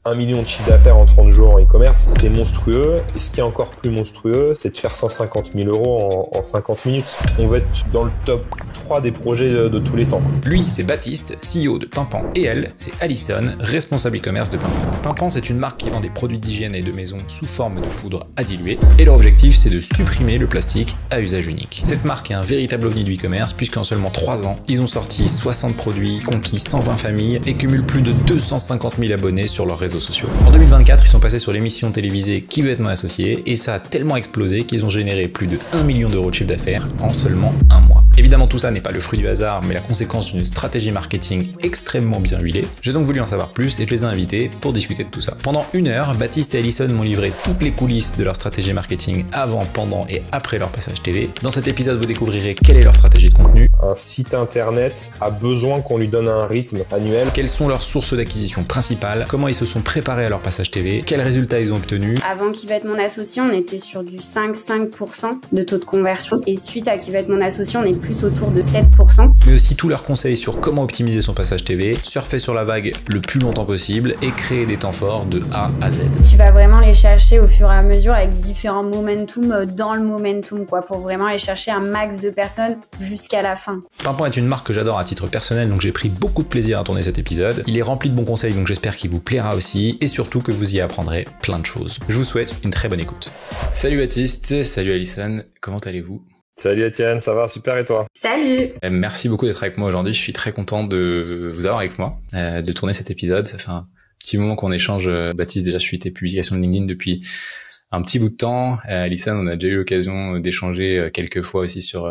1 million de chiffre d'affaires en 30 jours en e-commerce, c'est monstrueux. Et ce qui est encore plus monstrueux, c'est de faire 150 000 euros en 50 minutes. On va être dans le top 3 des projets de tous les temps. Lui, c'est Baptiste, CEO de Pimpan. Et elle, c'est Alison, responsable e-commerce de Pimpan. Pimpan, c'est une marque qui vend des produits d'hygiène et de maison sous forme de poudre à diluer. Et leur objectif, c'est de supprimer le plastique à usage unique. Cette marque est un véritable ovni du e-commerce, puisqu'en seulement 3 ans, ils ont sorti 60 produits, conquis 120 familles et cumulent plus de 250 000 abonnés sur leurs réseaux sociaux. En 2024, ils sont passés sur l'émission télévisée Qui veut être mon associé et ça a tellement explosé qu'ils ont généré plus de 1 million d'euros de chiffre d'affaires en seulement un mois. Évidemment, tout ça n'est pas le fruit du hasard, mais la conséquence d'une stratégie marketing extrêmement bien huilée. J'ai donc voulu en savoir plus et je les ai invités pour discuter de tout ça. Pendant 1 heure, Baptiste et Alison m'ont livré toutes les coulisses de leur stratégie marketing avant, pendant et après leur passage TV. Dans cet épisode, vous découvrirez quelle est leur stratégie de contenu. Un site internet a besoin qu'on lui donne un rythme annuel. Quelles sont leurs sources d'acquisition principales, comment ils se sont préparés à leur passage TV, quels résultats ils ont obtenus. Avant Qui va être mon associé, on était sur du 5% de taux de conversion. Et suite à Qui va être mon associé, on est plus autour de 7%. Mais aussi tous leurs conseils sur comment optimiser son passage TV, surfer sur la vague le plus longtemps possible et créer des temps forts de A à Z. Tu vas vraiment les chercher au fur et à mesure avec différents momentum dans le momentum, quoi, pour vraiment aller chercher un max de personnes jusqu'à la fin. Pimpan est une marque que j'adore à titre personnel, donc j'ai pris beaucoup de plaisir à tourner cet épisode. Il est rempli de bons conseils, donc j'espère qu'il vous plaira aussi, et surtout que vous y apprendrez plein de choses. Je vous souhaite une très bonne écoute. Salut Baptiste, salut Alison, comment allez-vous ? Salut Étienne, ça va? Super, et toi? Salut! Merci beaucoup d'être avec moi aujourd'hui, je suis très content de vous avoir avec moi, de tourner cet épisode. Ça fait un petit moment qu'on échange. Baptiste, déjà je suis tes publications de LinkedIn depuis un petit bout de temps. Alison, on a déjà eu l'occasion d'échanger quelques fois aussi sur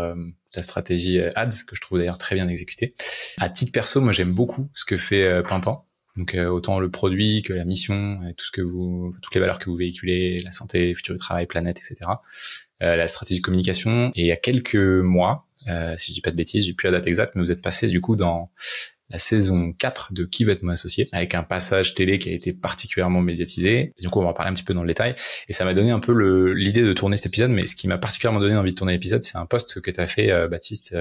ta stratégie ads, que je trouve d'ailleurs très bien exécutée. À titre perso, moi j'aime beaucoup ce que fait Pimpan. Donc autant le produit que la mission, tout ce que toutes les valeurs que vous véhiculez, la santé, futur du travail, planète, etc. La stratégie de communication. Et il y a quelques mois, si je dis pas de bêtises, j'ai plus la date exacte, mais vous êtes passé du coup dans la saison 4 de Qui veut être mon associé, avec un passage télé qui a été particulièrement médiatisé. Et du coup, on va en parler un petit peu dans le détail. Et ça m'a donné un peu l'idée de tourner cet épisode, mais ce qui m'a particulièrement donné envie de tourner l'épisode, c'est un post que tu as fait, Baptiste,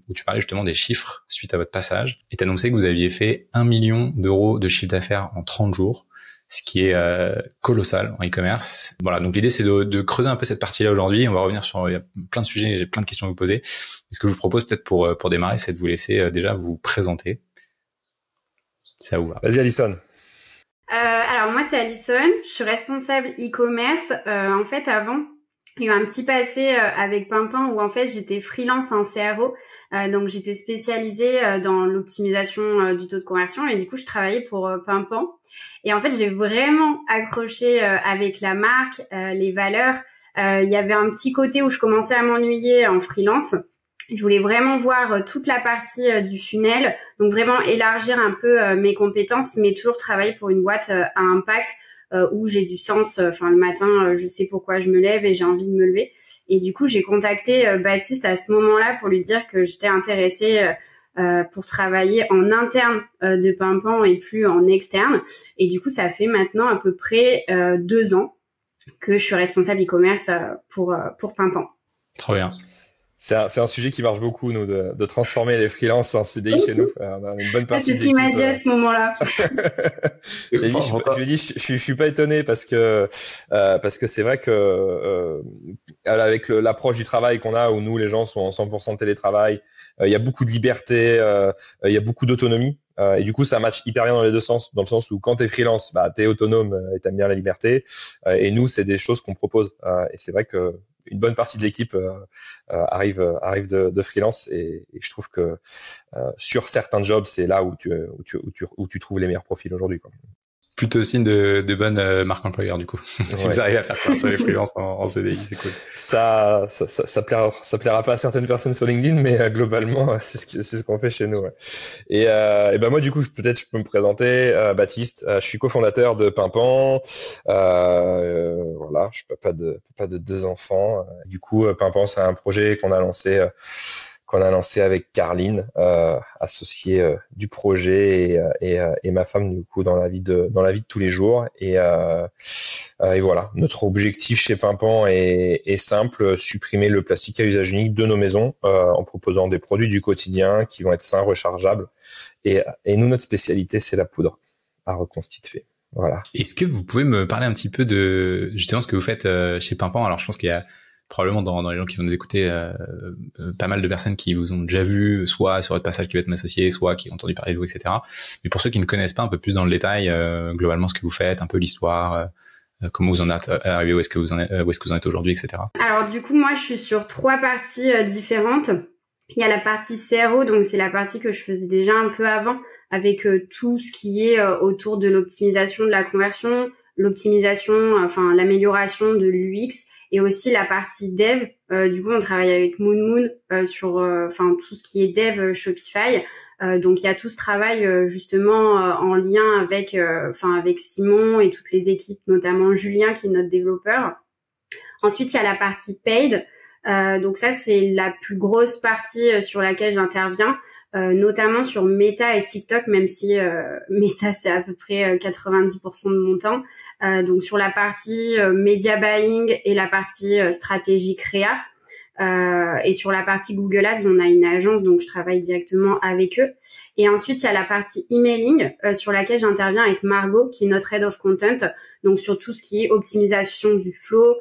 où tu parlais justement des chiffres suite à votre passage. Et tu annoncé que vous aviez fait 1 million d'euros de chiffre d'affaires en 30 jours, ce qui est colossal en e-commerce. Voilà, donc l'idée, c'est de creuser un peu cette partie-là aujourd'hui. On va revenir sur il y a plein de sujets, j'ai plein de questions à vous poser. Et ce que je vous propose peut-être pour démarrer, c'est de vous laisser déjà vous présenter. Ça vous va. Vas-y Alison. Alors moi c'est Alison, je suis responsable e-commerce. En fait avant, il y a eu un petit passé avec Pimpan où en fait j'étais freelance en CRO. Donc j'étais spécialisée dans l'optimisation du taux de conversion et du coup je travaillais pour Pimpan. Et en fait j'ai vraiment accroché avec la marque, les valeurs. Il y avait un petit côté où je commençais à m'ennuyer en freelance. Je voulais vraiment voir toute la partie du funnel, donc vraiment élargir un peu mes compétences, mais toujours travailler pour une boîte à impact où j'ai du sens. Enfin, le matin, je sais pourquoi je me lève et j'ai envie de me lever. Et du coup, j'ai contacté Baptiste à ce moment-là pour lui dire que j'étais intéressée pour travailler en interne de Pimpan et plus en externe. Et du coup, ça fait maintenant à peu près 2 ans que je suis responsable e-commerce pour Pimpan. Trop bien. C'est un sujet qui marche beaucoup, nous, de transformer les freelances en CDI chez nous. On a une bonne partie. C'est ce qu'il m'a dit à ce moment-là. Je lui ai dit, je suis pas étonné parce que c'est vrai que avec l'approche du travail qu'on a, où nous les gens sont en 100% de télétravail, il y a beaucoup de liberté, il y a beaucoup d'autonomie. Et du coup, ça match hyper bien dans les deux sens, dans le sens où quand t'es freelance, bah t'es autonome et t'aimes bien la liberté. Et nous, c'est des choses qu'on propose. Et c'est vrai que une bonne partie de l'équipe arrive de freelance et je trouve que sur certains jobs, c'est là où tu trouves les meilleurs profils aujourd'hui, quoi. Plutôt signe de bonne marque employeur, du coup. Si Ouais. vous arrivez à faire ça sur les freelances en CDI, c'est cool. Ça plaira pas à certaines personnes sur LinkedIn, mais globalement, c'est ce qu'on fait chez nous. Ouais. Et ben moi, du coup, peut-être je peux me présenter. Baptiste, je suis cofondateur de Pimpan. Voilà, je suis papa de 2 enfants. Du coup, Pimpan, c'est un projet qu'on a lancé avec Carline, associée du projet et ma femme, du coup, dans la vie de tous les jours. Et voilà, notre objectif chez Pimpan est simple: supprimer le plastique à usage unique de nos maisons en proposant des produits du quotidien qui vont être sains, rechargeables. Et nous, notre spécialité, c'est la poudre à reconstituer. Voilà. Est-ce que vous pouvez me parler un petit peu de justement ce que vous faites chez Pimpan? Alors je pense qu'il y a probablement dans les gens qui vont nous écouter pas mal de personnes qui vous ont déjà vu, soit sur votre passage qui va être m'associer, soit qui ont entendu parler de vous, etc. Mais pour ceux qui ne connaissent pas un peu plus dans le détail, globalement ce que vous faites, un peu l'histoire, comment vous en êtes arrivé, où est-ce que vous en êtes aujourd'hui, etc. Alors du coup, moi je suis sur 3 parties différentes. Il y a la partie CRO, donc c'est la partie que je faisais déjà un peu avant, avec tout ce qui est autour de l'optimisation de la conversion, l'amélioration de l'UX, et aussi la partie dev. Du coup, on travaille avec Moon sur tout ce qui est dev Shopify. Donc il y a tout ce travail justement en lien avec Simon et toutes les équipes, notamment Julien qui est notre développeur. Ensuite, il y a la partie paid. Donc ça, c'est la plus grosse partie sur laquelle j'interviens, notamment sur Meta et TikTok, même si Meta, c'est à peu près 90% de mon temps. Donc sur la partie media buying et la partie stratégie créa. Et sur la partie Google Ads, on a une agence, donc je travaille directement avec eux. Et ensuite, il y a la partie emailing sur laquelle j'interviens avec Margot, qui est notre head of content, donc sur tout ce qui est optimisation du flow,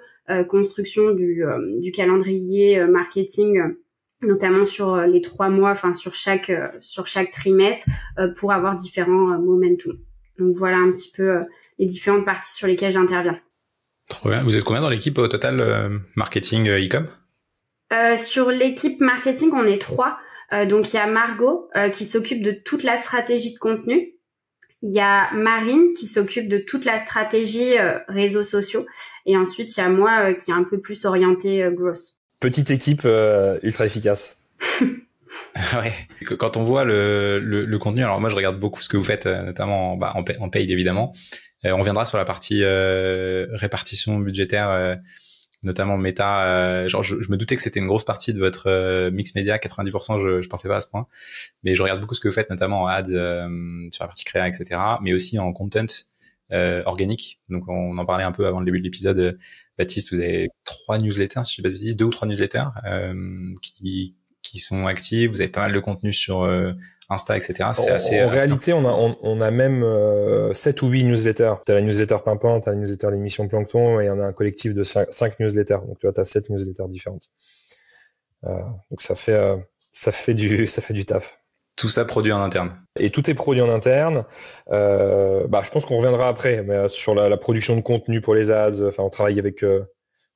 construction du calendrier marketing, notamment sur les 3 mois, sur chaque trimestre, pour avoir différents momentum. Donc voilà un petit peu les différentes parties sur lesquelles j'interviens. Trop bien. Vous êtes combien dans l'équipe au total marketing e-com? Sur l'équipe marketing, on est 3. Donc il y a Margot qui s'occupe de toute la stratégie de contenu. Il y a Marine qui s'occupe de toute la stratégie réseaux sociaux. Et ensuite, il y a moi qui est un peu plus orientée growth. Petite équipe ultra efficace. Ouais. Quand on voit le contenu, alors moi je regarde beaucoup ce que vous faites, notamment en paid évidemment. On reviendra sur la partie répartition budgétaire, notamment Meta. Je me doutais que c'était une grosse partie de votre mix média, 90%. Je pensais pas à ce point, mais je regarde beaucoup ce que vous faites, notamment en ads, sur la partie créa, etc. Mais aussi en content organique. Donc on en parlait un peu avant le début de l'épisode. Baptiste, vous avez 3 newsletters, si je ne dis pas de bêtises, 2 ou 3 newsletters qui sont actifs. Vous avez pas mal de contenu sur Insta, etc. C'est assez. En réalité, on a même 7 ou 8 newsletters. T'as la newsletter Pimpant, t'as la newsletter l'émission Plancton, et on a un collectif de 5 newsletters. Donc tu vois, t'as 7 newsletters différentes. Donc ça fait du taf. Tout ça produit en interne. Et tout est produit en interne. Je pense qu'on reviendra après, mais sur la production de contenu pour les ads. Enfin, on travaille avec.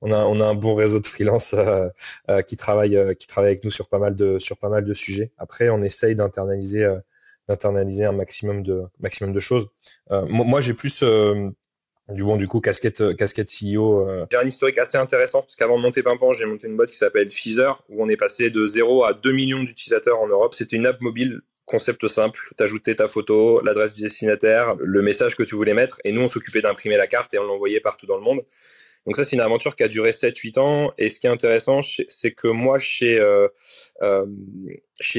On a un bon réseau de freelance qui travaille avec nous sur pas mal de sujets. Après, on essaye d'internaliser un maximum de choses. Moi, j'ai plus du coup casquette CEO. J'ai un historique assez intéressant parce qu'avant de monter Pimpant, j'ai monté une boîte qui s'appelle Feezer, où on est passé de 0 à 2 millions d'utilisateurs en Europe. C'était une app mobile. Concept simple, t'ajoutais ta photo, l'adresse du destinataire, le message que tu voulais mettre, et nous on s'occupait d'imprimer la carte et on l'envoyait partout dans le monde. Donc ça, c'est une aventure qui a duré 7-8 ans. Et ce qui est intéressant, c'est que moi, chez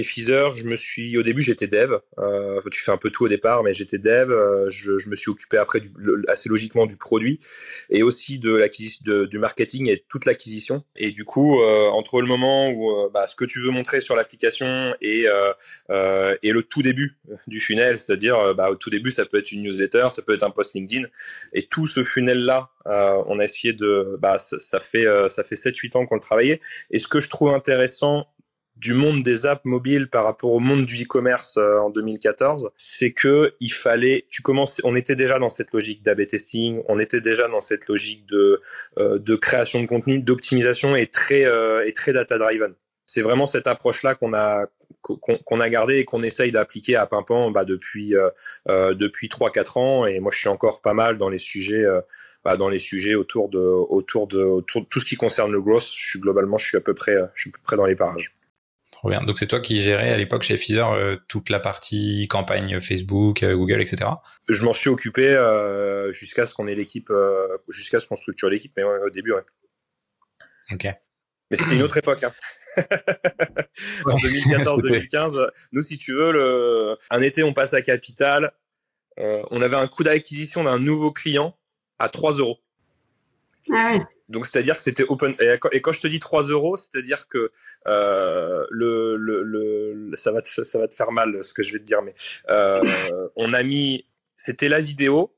Feezer, au début, j'étais dev. Tu fais un peu tout au départ, mais j'étais dev. Je me suis occupé après assez logiquement du produit et aussi de l'acquisition, du marketing et toute l'acquisition. Et du coup, entre le moment où ce que tu veux montrer sur l'application et le tout début du funnel, c'est-à-dire au tout début, ça peut être une newsletter, ça peut être un post LinkedIn, et tout ce funnel-là, on a essayé de, ça fait 7-8 ans qu'on le travaillait. Et ce que je trouve intéressant du monde des apps mobiles par rapport au monde du e-commerce en 2014, c'est que on était déjà dans cette logique d'A/B testing, on était déjà dans cette logique de création de contenu, d'optimisation et très data driven. C'est vraiment cette approche-là qu'on a gardée et qu'on essaye d'appliquer à Pimpant depuis 3-4 ans. Et moi, je suis encore pas mal dans les sujets autour de tout ce qui concerne le growth. Je suis à peu près dans les parages. Trop bien. Donc c'est toi qui gérais à l'époque chez Feezer toute la partie campagne Facebook, Google, etc. Je m'en suis occupé jusqu'à ce qu'on ait l'équipe, jusqu'à ce qu'on structure l'équipe, mais au début, ouais. Ok. Mais c'était une autre époque. Hein. En 2014-2015, nous, si tu veux, un été, on passe à Capital. On avait un coût d'acquisition d'un nouveau client à 3 €. Ah ouais. Donc, c'est-à-dire que c'était open. Et quand je te dis 3 €, c'est-à-dire que ça va te faire mal ce que je vais te dire, mais on a mis. C'était la vidéo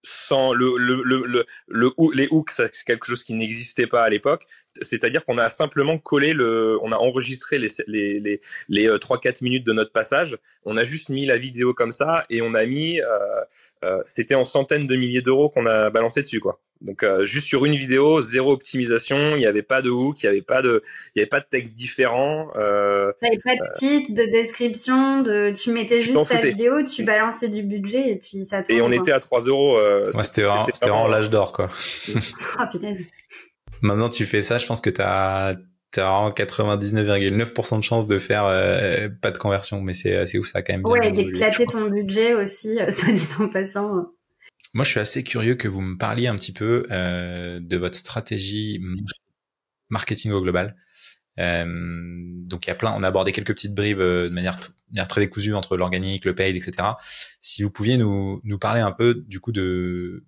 sans les hooks, c'est quelque chose qui n'existait pas à l'époque. C'est-à-dire qu'on a simplement collé on a enregistré les 3-4 minutes de notre passage. On a juste mis la vidéo comme ça et on a mis, c'était en centaines de milliers d'euros qu'on a balancé dessus, quoi. Donc juste sur une vidéo, zéro optimisation, il n'y avait pas de hook, il n'y avait pas de texte différent. Il n'y avait pas de titre, de description, tu mettais juste ta vidéo, tu balançais du budget et puis ça tournait. Et on était à 3 euros. C'était vraiment l'âge d'or, quoi. Oh, punaise. Maintenant, tu fais ça, je pense que t'as vraiment 99,9% de chance de faire pas de conversion, mais c'est ouf, ça a quand même bien. Ouais, d'éclater ton budget aussi, soit dit en passant. Moi, je suis assez curieux que vous me parliez un petit peu de votre stratégie marketing au global. Donc, il y a on a abordé quelques petites bribes de manière très décousue entre l'organique, le paid, etc. Si vous pouviez nous parler un peu du coup de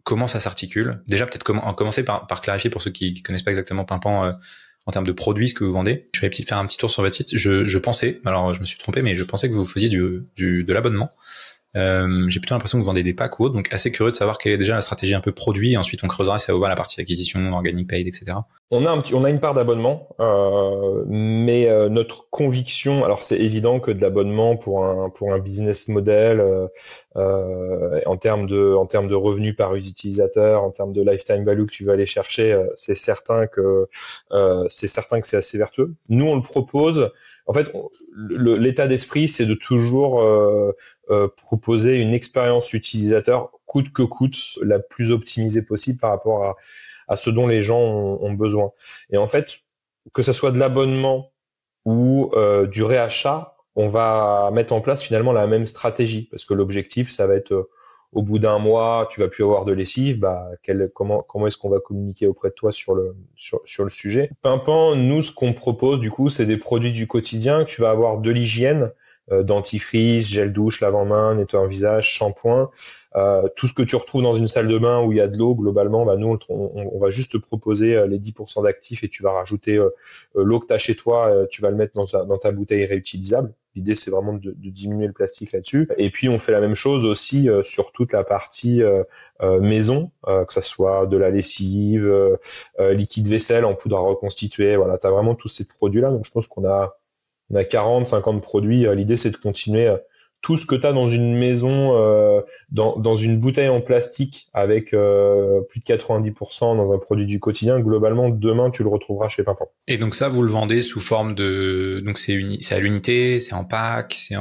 comment ça s'articule. Déjà, peut-être commencer par clarifier pour ceux qui connaissent pas exactement Pimpan en termes de produits, ce que vous vendez. Je vais faire un petit tour sur votre site. Je pensais, alors je me suis trompé, mais je pensais que vous faisiez de l'abonnement. J'ai plutôt l'impression que vous vendez des packs ou autres, donc assez curieux de savoir quelle est déjà la stratégie un peu produit, et ensuite on creusera si ça ouvre la partie acquisition, organic paid, etc. On a une part d'abonnement, mais notre conviction, alors c'est évident que de l'abonnement pour un business model en termes de revenus par utilisateur, en termes de lifetime value que tu vas aller chercher, c'est certain que c'est assez vertueux. Nous on le propose. En fait, l'état d'esprit, c'est de toujours proposer une expérience utilisateur coûte que coûte la plus optimisée possible par rapport à ce dont les gens ont besoin. Et en fait, que ce soit de l'abonnement ou du réachat, on va mettre en place finalement la même stratégie, parce que l'objectif, ça va être au bout d'un mois, tu vas plus avoir de lessive, comment est-ce qu'on va communiquer auprès de toi sur le sujet. Pimpan, nous, ce qu'on propose du coup, c'est des produits du quotidien. Tu vas avoir de l'hygiène, dentifrice, gel douche, lave-en-main, nettoyant visage, shampoing, tout ce que tu retrouves dans une salle de bain où il y a de l'eau. Globalement, nous, on va juste te proposer les 10% d'actifs et tu vas rajouter l'eau que tu as chez toi, tu vas le mettre dans ta bouteille réutilisable. L'idée, c'est vraiment de diminuer le plastique là-dessus. Et puis, on fait la même chose aussi sur toute la partie maison, que ça soit de la lessive, liquide vaisselle en poudre à reconstituer. Voilà, tu as vraiment tous ces produits-là. Donc, je pense qu'on a 40, 50 produits. L'idée, c'est de continuer tout ce que tu as dans une maison, dans une bouteille en plastique avec plus de 90% dans un produit du quotidien. Globalement, demain, tu le retrouveras chez Pimpan. Et donc ça, vous le vendez sous forme de... Donc c'est à l'unité, c'est en pack, c'est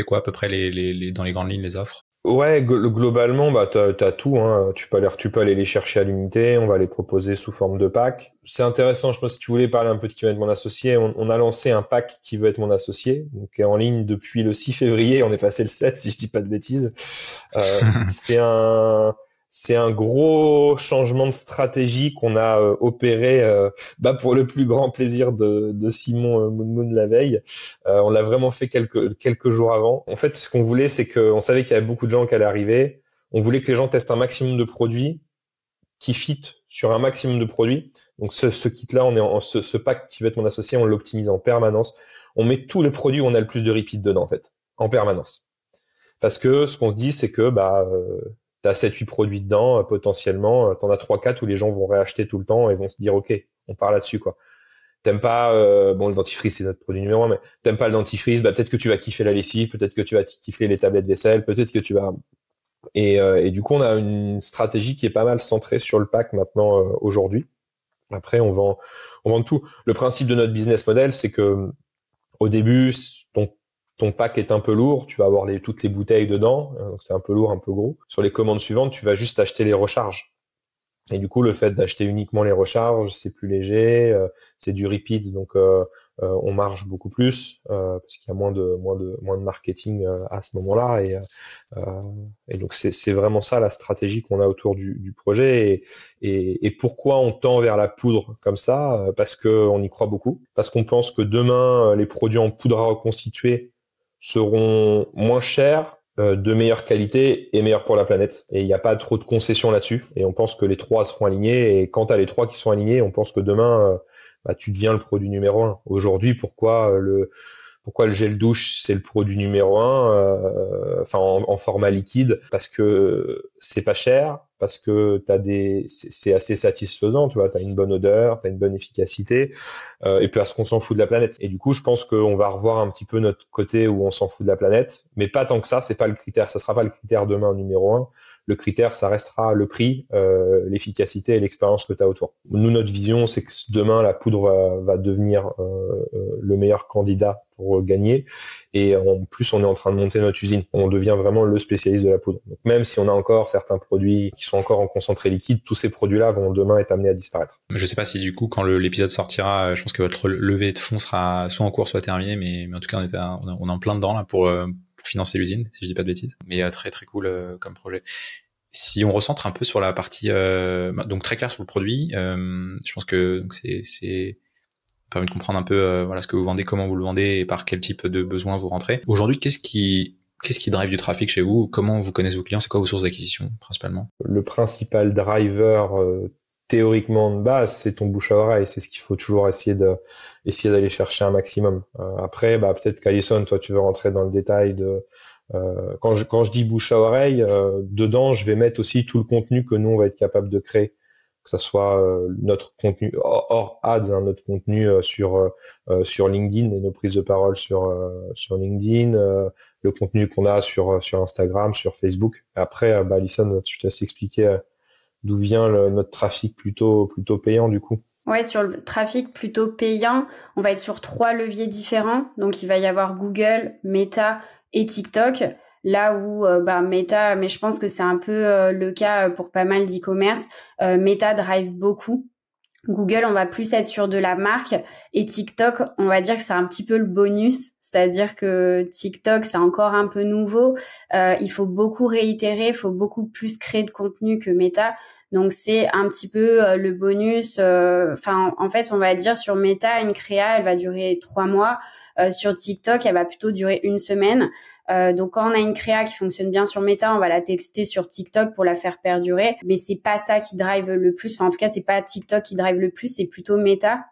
quoi à peu près dans les grandes lignes les offres? Ouais, globalement, t'as tout, hein. Tu peux aller les chercher à l'unité, on va les proposer sous forme de pack. C'est intéressant, je pense que si tu voulais parler un peu de qui va être mon associé, on a lancé un pack qui veut être mon associé, donc est en ligne depuis le 6 février, on est passé le 7 si je dis pas de bêtises. C'est un gros changement de stratégie qu'on a opéré pour le plus grand plaisir de Simon Moon la veille. On l'a vraiment fait quelques jours avant. En fait, ce qu'on voulait, c'est qu'on savait qu'il y avait beaucoup de gens qui allaient arriver. On voulait que les gens testent un maximum de produits qui fit sur un maximum de produits. Donc ce kit-là, ce pack qui va être mon associé, on l'optimise en permanence. On met tous les produits où on a le plus de repeat dedans, en fait, en permanence. Parce que ce qu'on se dit, c'est que t'as 7-8 produits dedans, potentiellement, t'en as 3-4 où les gens vont réacheter tout le temps et vont se dire, OK, on part là-dessus, quoi. T'aimes pas, le dentifrice, c'est notre produit numéro 1, mais t'aimes pas le dentifrice, peut-être que tu vas kiffer la lessive, peut-être que tu vas kiffer les tablettes vaisselle, peut-être que tu vas... Et du coup, on a une stratégie qui est pas mal centrée sur le pack maintenant, aujourd'hui. Après, on vend tout. Le principe de notre business model, c'est que, au début, ton pack est un peu lourd, tu vas avoir toutes les bouteilles dedans, donc c'est un peu lourd, un peu gros. Sur les commandes suivantes, tu vas juste acheter les recharges. Et du coup, le fait d'acheter uniquement les recharges, c'est plus léger, c'est du repeat, donc on marge beaucoup plus parce qu'il y a moins de marketing à ce moment-là. Et donc c'est vraiment ça la stratégie qu'on a autour du projet. Et pourquoi on tend vers la poudre comme ça? Parce que on y croit beaucoup, parce qu'on pense que demain les produits en poudre à reconstituer seront moins chers, de meilleure qualité et meilleurs pour la planète. Et il n'y a pas trop de concessions là-dessus. Et on pense que les trois seront alignés. Et quand tu as les trois qui sont alignés, on pense que demain, tu deviens le produit numéro 1. Aujourd'hui, pourquoi Pourquoi le gel douche, c'est le produit numéro 1, enfin en format liquide? Parce que c'est pas cher, parce que c'est assez satisfaisant, tu vois, t'as une bonne odeur, t'as une bonne efficacité, et puis parce qu'on s'en fout de la planète. Et du coup, je pense qu'on va revoir un petit peu notre côté où on s'en fout de la planète, mais pas tant que ça, c'est pas le critère, ça sera pas le critère demain numéro 1. Le critère, ça restera le prix, l'efficacité et l'expérience que tu as autour. Nous, notre vision, c'est que demain, la poudre va devenir le meilleur candidat pour gagner. Et en plus, on est en train de monter notre usine. On devient vraiment le spécialiste de la poudre. Donc, même si on a encore certains produits qui sont encore en concentré liquide, tous ces produits-là vont demain être amenés à disparaître. Je sais pas si du coup, quand l'épisode sortira, je pense que votre levée de fonds sera soit en cours, soit terminée, mais en tout cas, on est en plein dedans là pour financer l'usine, si je dis pas de bêtises. Mais très très cool comme projet. Si on recentre un peu sur la partie donc très clair sur le produit, je pense que donc c'est permet de comprendre un peu voilà ce que vous vendez, comment vous le vendez et par quel type de besoin vous rentrez. Aujourd'hui, qu'est-ce qui drive du trafic chez vous? Comment vous connaissez vos clients? C'est quoi vos sources d'acquisition principalement? Le principal driver théoriquement de base, c'est ton bouche à oreille. C'est ce qu'il faut toujours essayer d'aller chercher un maximum. Après, peut-être qu'Alison, toi, tu veux rentrer dans le détail de quand je dis bouche à oreille, dedans, je vais mettre aussi tout le contenu que nous on va être capable de créer, que ça soit notre contenu hors ads, notre contenu sur LinkedIn et nos prises de parole sur LinkedIn, le contenu qu'on a sur Instagram, sur Facebook. Après, Alison, tu te laisses expliquer d'où vient notre trafic plutôt payant du coup. Ouais, sur le trafic plutôt payant, on va être sur 3 leviers différents. Donc, il va y avoir Google, Meta et TikTok. Là où Meta, mais je pense que c'est un peu le cas pour pas mal d'e-commerce, Meta drive beaucoup. Google, on va plus être sur de la marque, et TikTok, on va dire que c'est un petit peu le bonus, c'est-à-dire que TikTok, c'est encore un peu nouveau, il faut beaucoup réitérer, il faut beaucoup plus créer de contenu que Meta, donc c'est un petit peu le bonus. En fait, on va dire sur Meta, une créa, elle va durer 3 mois, sur TikTok, elle va plutôt durer 1 semaine. Donc quand on a une créa qui fonctionne bien sur Meta, on va la tester sur TikTok pour la faire perdurer, mais c'est pas ça qui drive le plus. Enfin, en tout cas, c'est pas TikTok qui drive le plus, c'est plutôt Meta.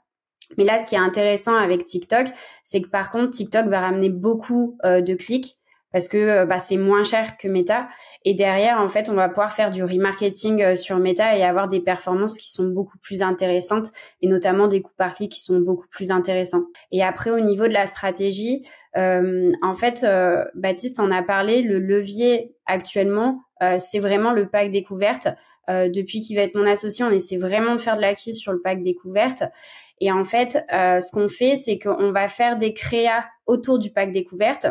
Mais là, ce qui est intéressant avec TikTok, c'est que par contre, TikTok va ramener beaucoup de clics parce que c'est moins cher que Meta. Et derrière, en fait, on va pouvoir faire du remarketing sur Meta et avoir des performances qui sont beaucoup plus intéressantes, et notamment des coûts par clic qui sont beaucoup plus intéressants. Et après, au niveau de la stratégie, en fait, Baptiste en a parlé, le levier actuellement, c'est vraiment le pack découverte. Depuis qu'il va être mon associé, on essaie vraiment de faire de l'acquise sur le pack découverte. Et en fait, ce qu'on fait, c'est qu'on va faire des créas autour du pack découverte,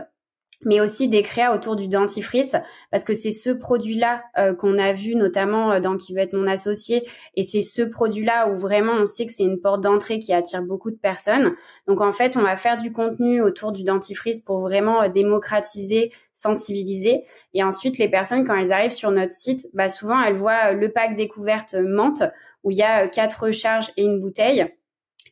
mais aussi des créas autour du dentifrice, parce que c'est ce produit-là qu'on a vu notamment dans Qui veut être mon associé, et c'est ce produit-là où vraiment on sait que c'est une porte d'entrée qui attire beaucoup de personnes. Donc en fait, on va faire du contenu autour du dentifrice pour vraiment démocratiser, sensibiliser, et ensuite les personnes, quand elles arrivent sur notre site, souvent elles voient le pack découverte menthe où il y a 4 recharges et une bouteille.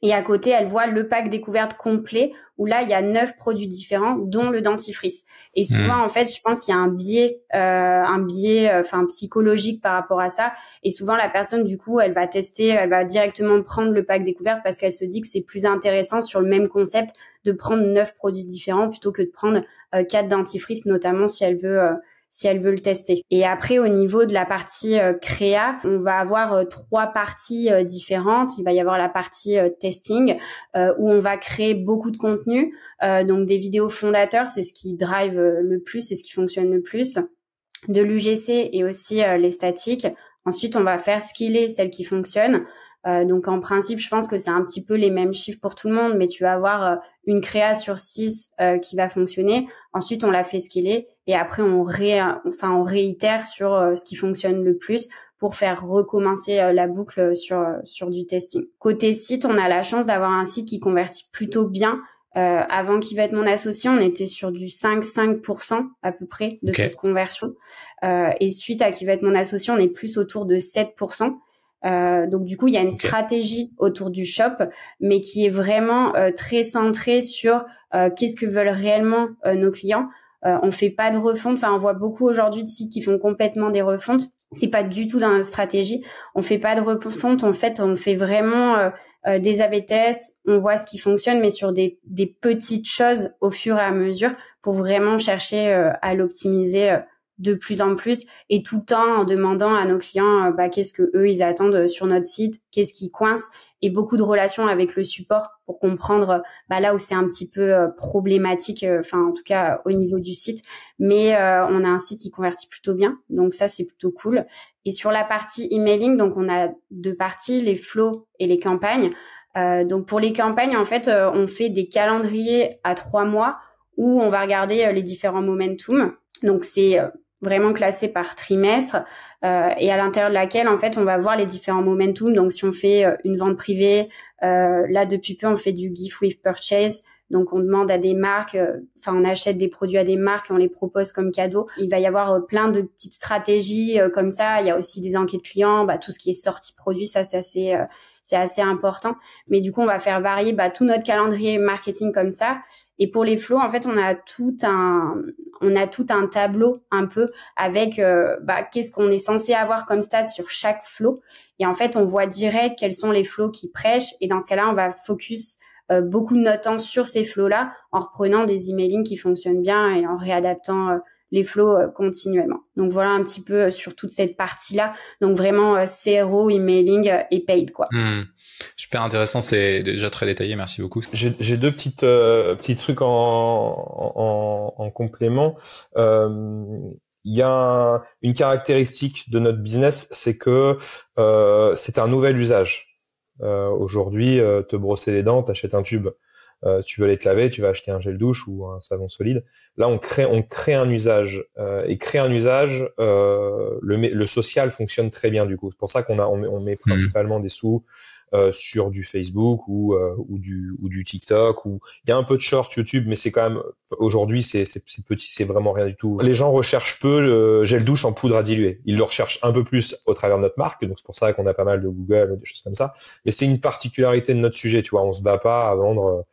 Et à côté, elle voit le pack découverte complet où là, il y a 9 produits différents, dont le dentifrice. Et souvent, en fait, je pense qu'il y a un biais psychologique par rapport à ça. Et souvent, la personne, du coup, elle va tester, elle va directement prendre le pack découverte parce qu'elle se dit que c'est plus intéressant sur le même concept de prendre 9 produits différents plutôt que de prendre 4 dentifrices, notamment si elle veut le tester. Et après, au niveau de la partie créa, on va avoir 3 parties différentes. Il va y avoir la partie testing, où on va créer beaucoup de contenu. Donc, des vidéos fondateurs, c'est ce qui drive le plus, c'est ce qui fonctionne le plus. De l'UGC et aussi les statiques. Ensuite, on va faire skiller celles qui fonctionnent. Donc, en principe, je pense que c'est un petit peu les mêmes chiffres pour tout le monde, mais tu vas avoir une créa sur 6 qui va fonctionner. Ensuite, on la fait skiller. Et après, on réitère sur ce qui fonctionne le plus pour faire recommencer la boucle sur du testing. Côté site, on a la chance d'avoir un site qui convertit plutôt bien. Avant Qui va être mon associé, on était sur du 5% à peu près de taux de conversion. Et suite à Qui va être mon associé, on est plus autour de 7%. Donc du coup, il y a une stratégie autour du shop, mais qui est vraiment très centrée sur qu'est-ce que veulent réellement nos clients. On fait pas de refonte. Enfin, on voit beaucoup aujourd'hui de sites qui font complètement des refontes. C'est pas du tout dans notre stratégie. On fait pas de refonte. En fait, on fait vraiment des A/B tests. On voit ce qui fonctionne, mais sur des petites choses au fur et à mesure pour vraiment chercher à l'optimiser de plus en plus, et tout le temps en demandant à nos clients qu'est-ce que eux ils attendent sur notre site, qu'est-ce qui coince, et beaucoup de relations avec le support pour comprendre là où c'est un petit peu problématique, en tout cas au niveau du site. Mais on a un site qui convertit plutôt bien, donc ça c'est plutôt cool. Et sur la partie emailing, donc on a deux parties, les flows et les campagnes. Donc pour les campagnes, en fait, on fait des calendriers à 3 mois où on va regarder les différents momentum. Donc c'est vraiment classé par trimestre, et à l'intérieur de laquelle, en fait, on va voir les différents momentum. Donc, si on fait une vente privée, là, depuis peu, on fait du gift with purchase. Donc, on demande à des marques, on achète des produits à des marques et on les propose comme cadeau. Il va y avoir plein de petites stratégies comme ça. Il y a aussi des enquêtes clients, tout ce qui est sortie produit, ça, c'est assez important. Mais du coup, on va faire varier tout notre calendrier marketing comme ça. Et pour les flows, en fait, on a tout un tableau un peu avec qu'est-ce qu'on est censé avoir comme stats sur chaque flow. Et en fait, on voit direct quels sont les flows qui prêchent. Et dans ce cas-là, on va focus beaucoup de notre temps sur ces flows-là en reprenant des emailing qui fonctionnent bien et en réadaptant les flows continuellement. Donc voilà un petit peu sur toute cette partie-là. Donc vraiment CRO, emailing et paid, quoi. Super intéressant, c'est déjà très détaillé, merci beaucoup. J'ai deux petits trucs en complément. Il y a une caractéristique de notre business, c'est que c'est un nouvel usage. Aujourd'hui, te brosser les dents, t'achètes un tube. Tu veux les te laver, tu vas acheter un gel douche ou un savon solide. Là, on crée un usage, et créer un usage, le social fonctionne très bien du coup. C'est pour ça on met principalement des sous sur du Facebook ou du TikTok, ou il y a un peu de short YouTube, mais c'est quand même aujourd'hui c'est petit, c'est vraiment rien du tout. Les gens recherchent peu le gel douche en poudre à diluer. Ils le recherchent un peu plus au travers de notre marque, donc c'est pour ça qu'on a pas mal de Google, des choses comme ça. Et c'est une particularité de notre sujet, tu vois. On se bat pas à vendre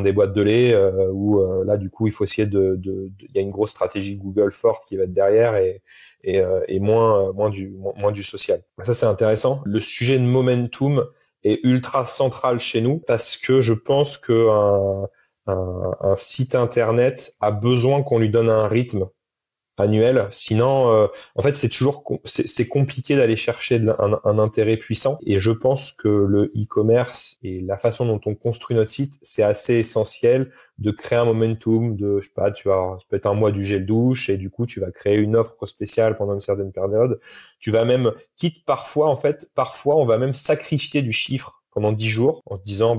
des boîtes de lait, où là du coup il faut essayer il y a une grosse stratégie Google forte qui va être derrière, et moins du social. Ça c'est intéressant. Le sujet de momentum est ultra central chez nous, parce que je pense que un site internet a besoin qu'on lui donne un rythme annuel. Sinon, en fait, c'est compliqué d'aller chercher un intérêt puissant. Et je pense que le e-commerce et la façon dont on construit notre site, c'est assez essentiel de créer un momentum de, je sais pas, ça peut être un mois du gel douche, et du coup, tu vas créer une offre spéciale pendant une certaine période. Tu vas même, parfois, on va même sacrifier du chiffre pendant 10 jours en se disant,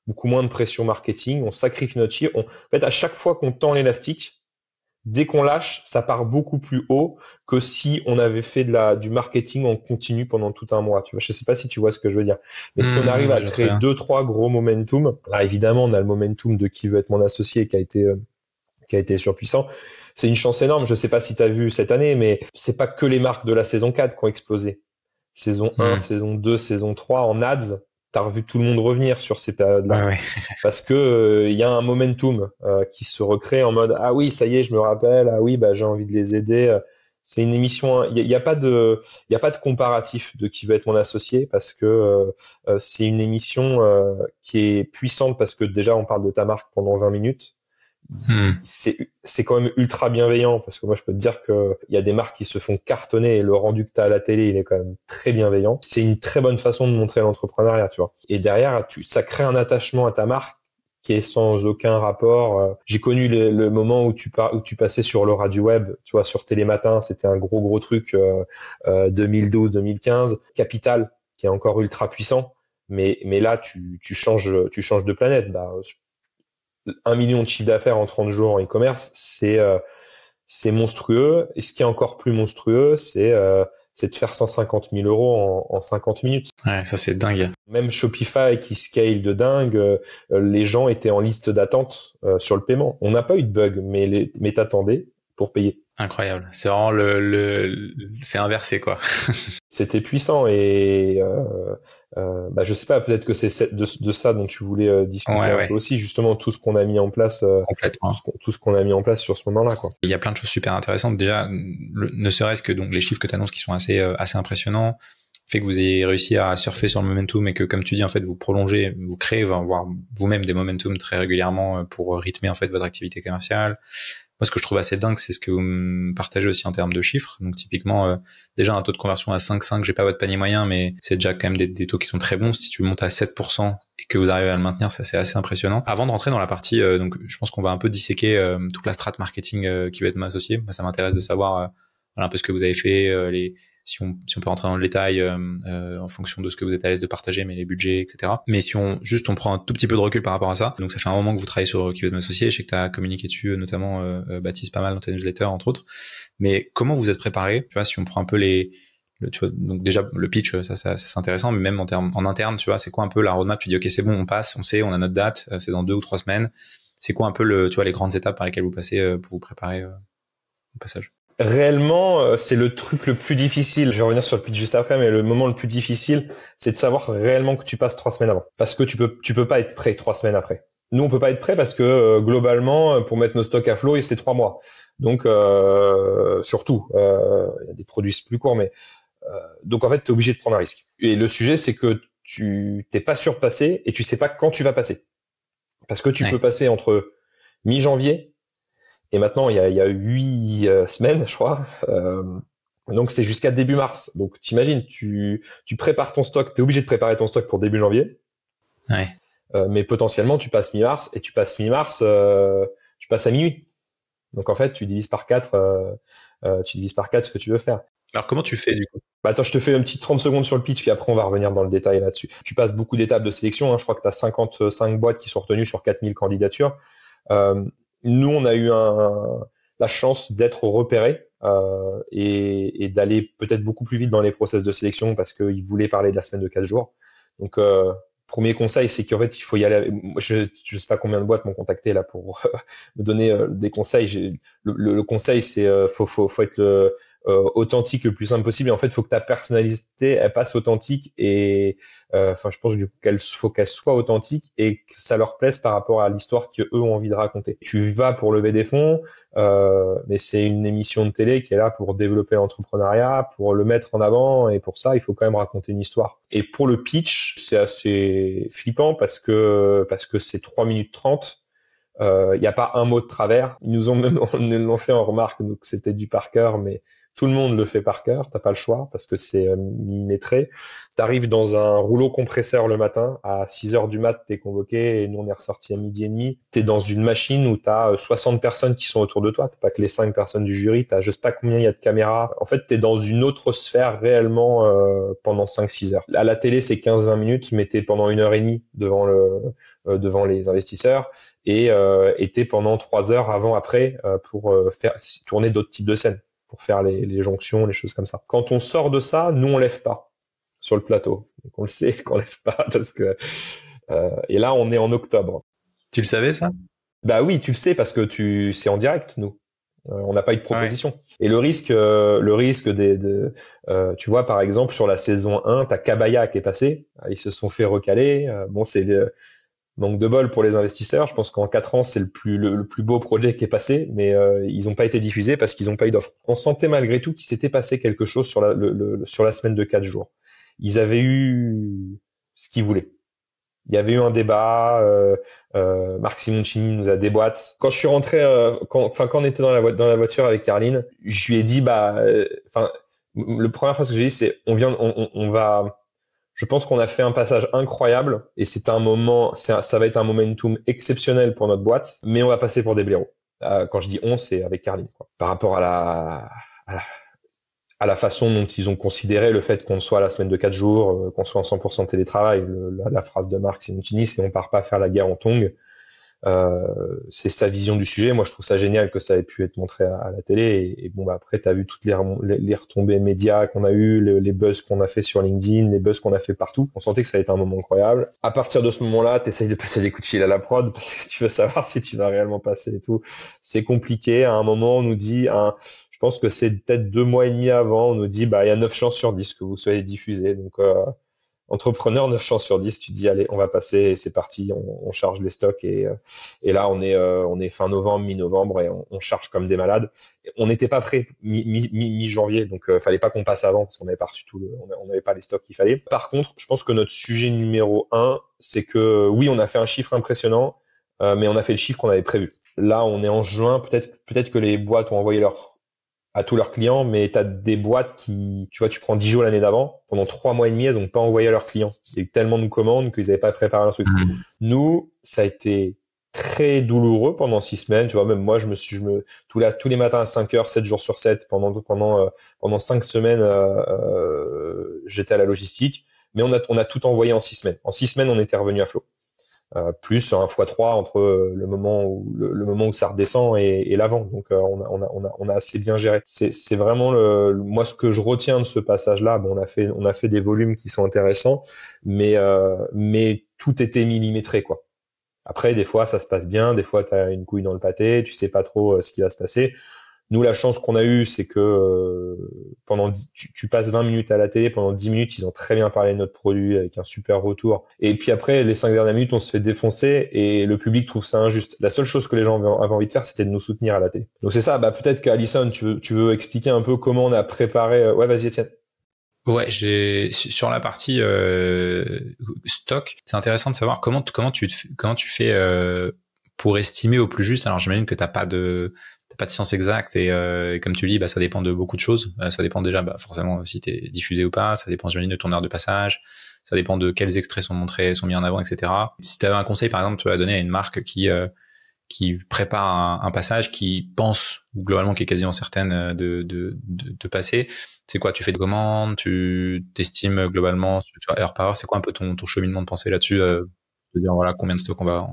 beaucoup moins de pression marketing, on sacrifie notre chiffre. En fait, à chaque fois qu'on tend l'élastique, dès qu'on lâche, ça part beaucoup plus haut que si on avait fait du marketing en continu pendant tout un mois. Tu vois, je sais pas si tu vois ce que je veux dire. Mais si on arrive à créer 2-3 gros momentum, là, évidemment, on a le momentum de Qui veut être mon associé qui a été surpuissant. C'est une chance énorme. Je sais pas si tu as vu cette année, mais c'est pas que les marques de la saison 4 qui ont explosé. Saison 1, saison 2, saison 3 en ads. T'as revu tout le monde revenir sur ces périodes-là, parce que il y a un momentum qui se recrée en mode ah oui, ça y est, je me rappelle, ah oui, j'ai envie de les aider. C'est une émission, il y a pas de comparatif de Qui veut être mon associé, parce que c'est une émission qui est puissante, parce que déjà on parle de ta marque pendant 20 minutes. C'est quand même ultra bienveillant, parce que moi je peux te dire que il y a des marques qui se font cartonner, et le rendu que tu as à la télé, il est quand même très bienveillant. C'est une très bonne façon de montrer l'entrepreneuriat, tu vois. Et derrière, ça crée un attachement à ta marque qui est sans aucun rapport. J'ai connu le moment où tu passais sur l'aura du web, tu vois, sur Télématin, c'était un gros truc, 2012-2015. Capital, qui est encore ultra puissant, mais là tu changes de planète. 1 million de chiffre d'affaires en 30 jours en e-commerce, c'est monstrueux. Et ce qui est encore plus monstrueux, c'est de faire 150 000 euros en 50 minutes. Ouais, ça c'est dingue. Même Shopify qui scale de dingue, les gens étaient en liste d'attente sur le paiement. On n'a pas eu de bug, mais t'attendais pour payer. Incroyable. C'est vraiment c'est inversé, quoi. C'était puissant et je sais pas, peut-être que c'est de ça dont tu voulais discuter un peu aussi, justement tout ce qu'on a mis en place, complètement. Tout ce qu'on a mis en place sur ce moment-là, quoi. Il y a plein de choses super intéressantes. Déjà, ne serait-ce que donc les chiffres que tu annonces qui sont assez impressionnants, fait que vous ayez réussi à surfer sur le momentum et que, comme tu dis, en fait, vous prolongez, vous créez, voire vous-même des momentum très régulièrement pour rythmer en fait votre activité commerciale. Moi, ce que je trouve assez dingue, c'est ce que vous me partagez aussi en termes de chiffres. Donc, typiquement, déjà un taux de conversion à 5,5, j'ai pas votre panier moyen, mais c'est déjà quand même des taux qui sont très bons. Si tu montes à 7% et que vous arrivez à le maintenir, ça c'est assez impressionnant. Avant de rentrer dans la partie, donc je pense qu'on va un peu disséquer toute la strat marketing qui va être associée. Moi, ça m'intéresse de savoir un peu ce que vous avez fait, si on peut rentrer dans le détail en fonction de ce que vous êtes à l'aise de partager, mais les budgets, etc. Mais si on prend un tout petit peu de recul par rapport à ça, donc ça fait un moment que vous travaillez sur Qui veut m'associer, je sais que tu as communiqué dessus, notamment Baptiste, pas mal dans ta newsletter, entre autres. Mais comment vous êtes préparé? Tu vois, si on prend un peu tu vois, donc déjà le pitch, ça c'est intéressant, mais même en interne, tu vois, c'est quoi un peu la roadmap? Tu dis ok, c'est bon, on passe, on sait, on a notre date, c'est dans 2 ou 3 semaines. C'est quoi un peu tu vois, les grandes étapes par lesquelles vous passez pour vous préparer au passage? Réellement, c'est le truc le plus difficile. Je vais revenir sur le pitch juste après, mais le moment le plus difficile, c'est de savoir réellement que tu passes 3 semaines avant. Parce que tu peux pas être prêt 3 semaines après. Nous, on peut pas être prêt parce que globalement, pour mettre nos stocks à flot, c'est 3 mois. Donc, surtout, il y a des produits plus courts, mais donc en fait, t'es obligé de prendre un risque. Et le sujet, c'est que tu t'es pas sûr de passer et tu sais pas quand tu vas passer. Parce que tu peux passer entre mi-janvier et maintenant, il y a 8 semaines, je crois. Donc, c'est jusqu'à début mars. Donc, t'imagines, tu prépares ton stock. T'es obligé de préparer ton stock pour début janvier. Ouais. Mais potentiellement, tu passes mi-mars et tu passes mi-mars, tu passes à minuit. Donc, en fait, tu divises par 4 ce que tu veux faire. Alors, comment tu fais, du coup? Attends, je te fais une petite 30 secondes sur le pitch, puis après, on va revenir dans le détail là-dessus. Tu passes beaucoup d'étapes de sélection. Je crois que tu as 55 boîtes qui sont retenues sur 4000 candidatures. Nous, on a eu la chance d'être repérés et d'aller peut-être beaucoup plus vite dans les process de sélection parce qu'ils voulaient parler de la semaine de 4 jours. Donc, premier conseil, c'est qu'en fait, il faut y aller. Je sais pas combien de boîtes m'ont contacté là pour me donner des conseils. Le conseil, c'est faut être authentique le plus simple possible. Et en fait, il faut que ta personnalité elle passe authentique et je pense du coup faut qu'elle soit authentique et que ça leur plaise par rapport à l'histoire qu'eux ont envie de raconter. Tu vas pour lever des fonds, mais c'est une émission de télé qui est là pour développer l'entrepreneuriat, pour le mettre en avant et pour ça, il faut quand même raconter une histoire. Et pour le pitch, c'est assez flippant parce que c'est 3 minutes 30. Il n'y a pas un mot de travers. Ils nous l'ont fait en remarque, donc c'était du par cœur, mais tout le monde le fait par cœur, t'as pas le choix parce que c'est millimétré. T'arrives dans un rouleau compresseur le matin, à 6h du mat, t'es convoqué et nous on est ressorti à 12h30. T'es dans une machine où t'as 60 personnes qui sont autour de toi, t'as pas que les 5 personnes du jury, t'as je sais pas combien il y a de caméras. En fait, t'es dans une autre sphère réellement pendant 5-6 heures. À la télé, c'est 15-20 minutes, mais t'es pendant 1h30 devant les investisseurs et t'es pendant 3 heures avant-après pour faire tourner d'autres types de scènes, pour faire les jonctions, les choses comme ça. Quand on sort de ça, nous on lève pas sur le plateau. Donc on le sait qu'on lève pas parce que et là on est en octobre. Tu le savais ça? Bah oui, tu le sais parce que c'est en direct nous. On n'a pas eu de proposition. Ouais. Et le risque tu vois par exemple sur la saison 1, t'as Kabaya qui est passé, ils se sont fait recaler. Bon c'est manque de bol pour les investisseurs. Je pense qu'en 4 ans, c'est le plus beau projet qui est passé, mais ils n'ont pas été diffusés parce qu'ils n'ont pas eu d'offre. On sentait malgré tout qu'il s'était passé quelque chose sur la semaine de 4 jours. Ils avaient eu ce qu'ils voulaient. Il y avait eu un débat. Marc Simoncini nous a déboîté. Quand je suis rentré, quand on était dans la voiture avec Caroline, je lui ai dit le première phrase que j'ai dit, c'est on va. Je pense qu'on a fait un passage incroyable et c'est un moment, ça va être un momentum exceptionnel pour notre boîte, mais on va passer pour des blaireaux. Quand je dis on, c'est avec Caroline, quoi. Par rapport à la façon dont ils ont considéré le fait qu'on soit à la semaine de 4 jours, qu'on soit en 100% télétravail, la phrase de Marc Simoncini, c'est on part pas faire la guerre en tongs. C'est sa vision du sujet. Moi, je trouve ça génial que ça ait pu être montré à la télé. Et bon, bah, après, tu as vu toutes les retombées médias qu'on a eu, les buzz qu'on a fait sur LinkedIn, les buzz qu'on a fait partout. On sentait que ça a été un moment incroyable. À partir de ce moment-là, tu essayes de passer des coups de fil à la prod parce que tu veux savoir si tu vas réellement passer et tout. C'est compliqué. À un moment, on nous dit, je pense que c'est peut-être 2 mois et demi avant, on nous dit, bah, il y a 9 chances sur 10 que vous soyez diffusé. Donc, entrepreneur, 9 chances sur 10, tu dis, allez, on va passer et c'est parti, on charge les stocks et là, on est fin novembre, mi-novembre et on charge comme des malades. On n'était pas prêt mi-janvier, donc fallait pas qu'on passe avant parce qu'on n'avait pas reçu on n'avait pas les stocks qu'il fallait. Par contre, je pense que notre sujet numéro 1, c'est que oui, on a fait un chiffre impressionnant, mais on a fait le chiffre qu'on avait prévu. Là, on est en juin, peut-être que les boîtes ont envoyé à tous leurs clients, mais tu as des boîtes qui, tu vois, tu prends 10 jours l'année d'avant, pendant 3 mois et demi, elles n'ont pas envoyé à leurs clients. Il y a eu tellement de commandes qu'ils n'avaient pas préparé un truc. Nous, ça a été très douloureux pendant 6 semaines, tu vois, même moi, tous les matins à 5 heures, 7 jours sur 7, pendant 5 semaines, j'étais à la logistique, mais on a tout envoyé en 6 semaines. En 6 semaines, on était revenu à flot. Plus un x3 entre le moment où ça redescend et l'avant. Donc on a assez bien géré. C'est vraiment moi ce que je retiens de ce passage-là. Bon, on a fait des volumes qui sont intéressants, mais tout était millimétré, quoi. Après, des fois ça se passe bien, des fois t'as une couille dans le pâté, tu sais pas trop ce qui va se passer. Nous, la chance qu'on a eue, c'est que tu passes 20 minutes à la télé, pendant 10 minutes, ils ont très bien parlé de notre produit avec un super retour. Et puis après, les 5 dernières minutes, on se fait défoncer et le public trouve ça injuste. La seule chose que les gens avaient envie de faire, c'était de nous soutenir à la télé. Donc c'est ça. Bah peut-être qu'Alison, tu veux expliquer un peu comment on a préparé. Ouais, vas-y, Étienne. Ouais, sur la partie stock, c'est intéressant de savoir comment tu fais pour estimer au plus juste. Alors j'imagine que t'as pas de science exacte et comme tu dis, bah ça dépend de beaucoup de choses. Ça dépend déjà forcément si t'es diffusé ou pas, ça dépend j'imagine de ton heure de passage, ça dépend de quels extraits sont mis en avant, etc. Si t'avais un conseil par exemple, tu vas donner à une marque qui prépare un passage, qui pense globalement, qui est quasiment certaine de passer, c'est quoi? Tu fais des commandes, tu t'estimes globalement, tu vois, heure par heure, c'est quoi un peu ton cheminement de pensée là-dessus, de dire voilà combien de stock on va.